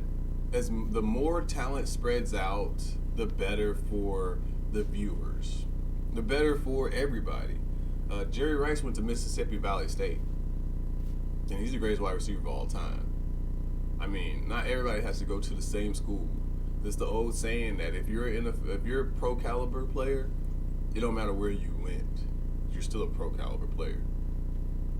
as the more talent spreads out, the better for the viewers, the better for everybody. Jerry Rice went to Mississippi Valley State, and he's the greatest wide receiver of all time. I mean, not everybody has to go to the same school. There's the old saying that if you're a pro caliber player, it don't matter where you went, you're still a pro caliber player.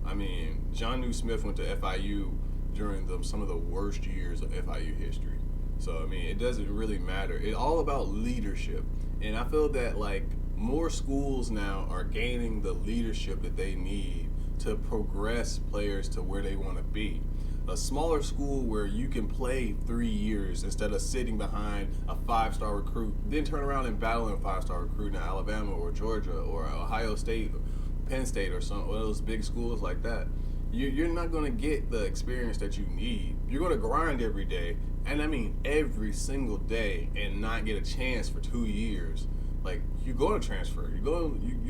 I mean, Jonnu Smith went to FIU during some of the worst years of FIU history. So I mean, it doesn't really matter. It's all about leadership, and I feel that like more schools now are gaining the leadership that they need to progress players to where they want to be. A smaller school where you can play 3 years instead of sitting behind a 5-star recruit, then turn around and battle a 5-star recruit in Alabama or Georgia or Ohio State, or Penn State or some one of those big schools like that. You're not going to get the experience that you need. You're going to grind every day, and I mean every single day, and not get a chance for 2 years. Like, you're going to transfer. You're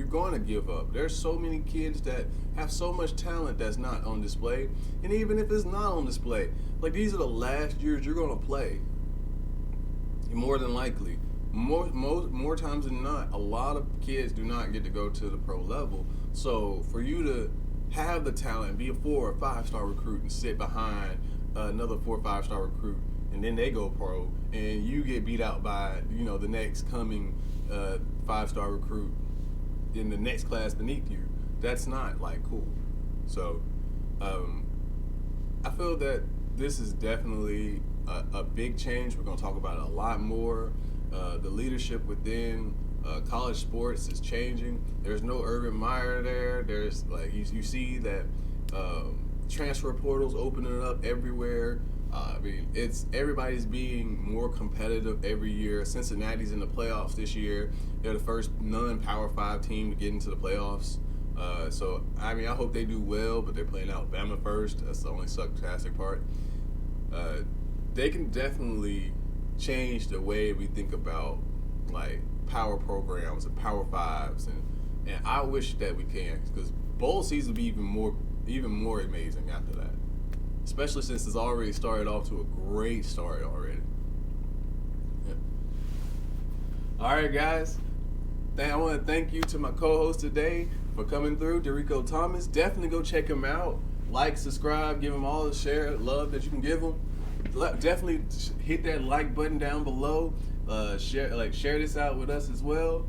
going to give up. There's so many kids that have so much talent that's not on display. And even if it's not on display, like, these are the last years you're going to play. More than likely. More times than not, a lot of kids do not get to go to the pro level. So for you to have the talent, be a 4 or 5-star recruit and sit behind another 4 or 5-star recruit, and then they go pro, and you get beat out by, the next coming 5-star recruit in the next class beneath you. That's not like cool. So I feel that this is definitely a big change. We're going to talk about it a lot more. The leadership within college sports is changing. There's no Urban Meyer there. There's like you see that transfer portals opening up everywhere. I mean, everybody's being more competitive every year. Cincinnati's in the playoffs this year. They're the first non-Power 5 team to get into the playoffs. So, I mean, I hope they do well, but they're playing Alabama first. That's the only sarcastic part. They can definitely change the way we think about, like, power programs and Power 5s. And I wish that we can, because bowl season will be even more amazing after that. Especially since it's already started off to a great start already. Yeah. All right, guys. I want to thank you to my co-host today for coming through, Derico Thomas. Definitely go check him out. Like, subscribe, give him all the share love that you can give him. Definitely hit that like button down below. Share this out with us as well.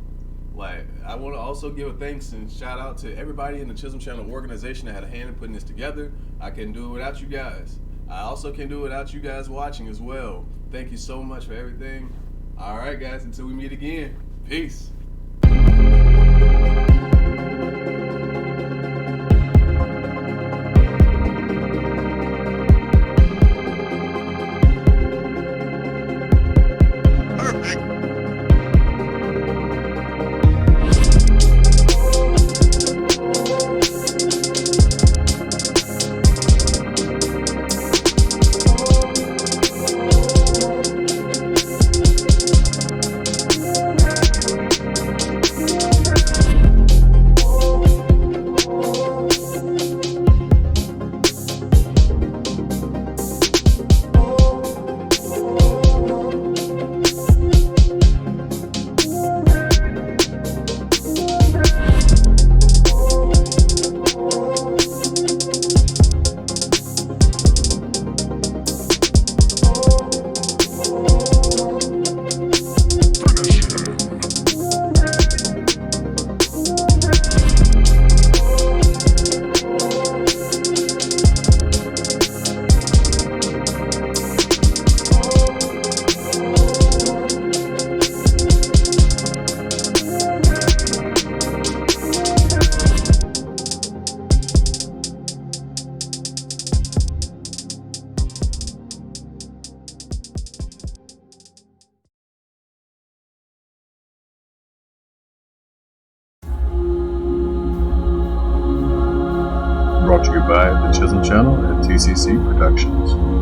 Like, I want to also give a thanks and shout out to everybody in the Chism Channel organization that had a hand in putting this together. I couldn't do it without you guys. I also can do it without you guys watching as well. Thank you so much for everything. All right, guys, until we meet again. Peace. Perfect. by the Chism channel at TCC Productions.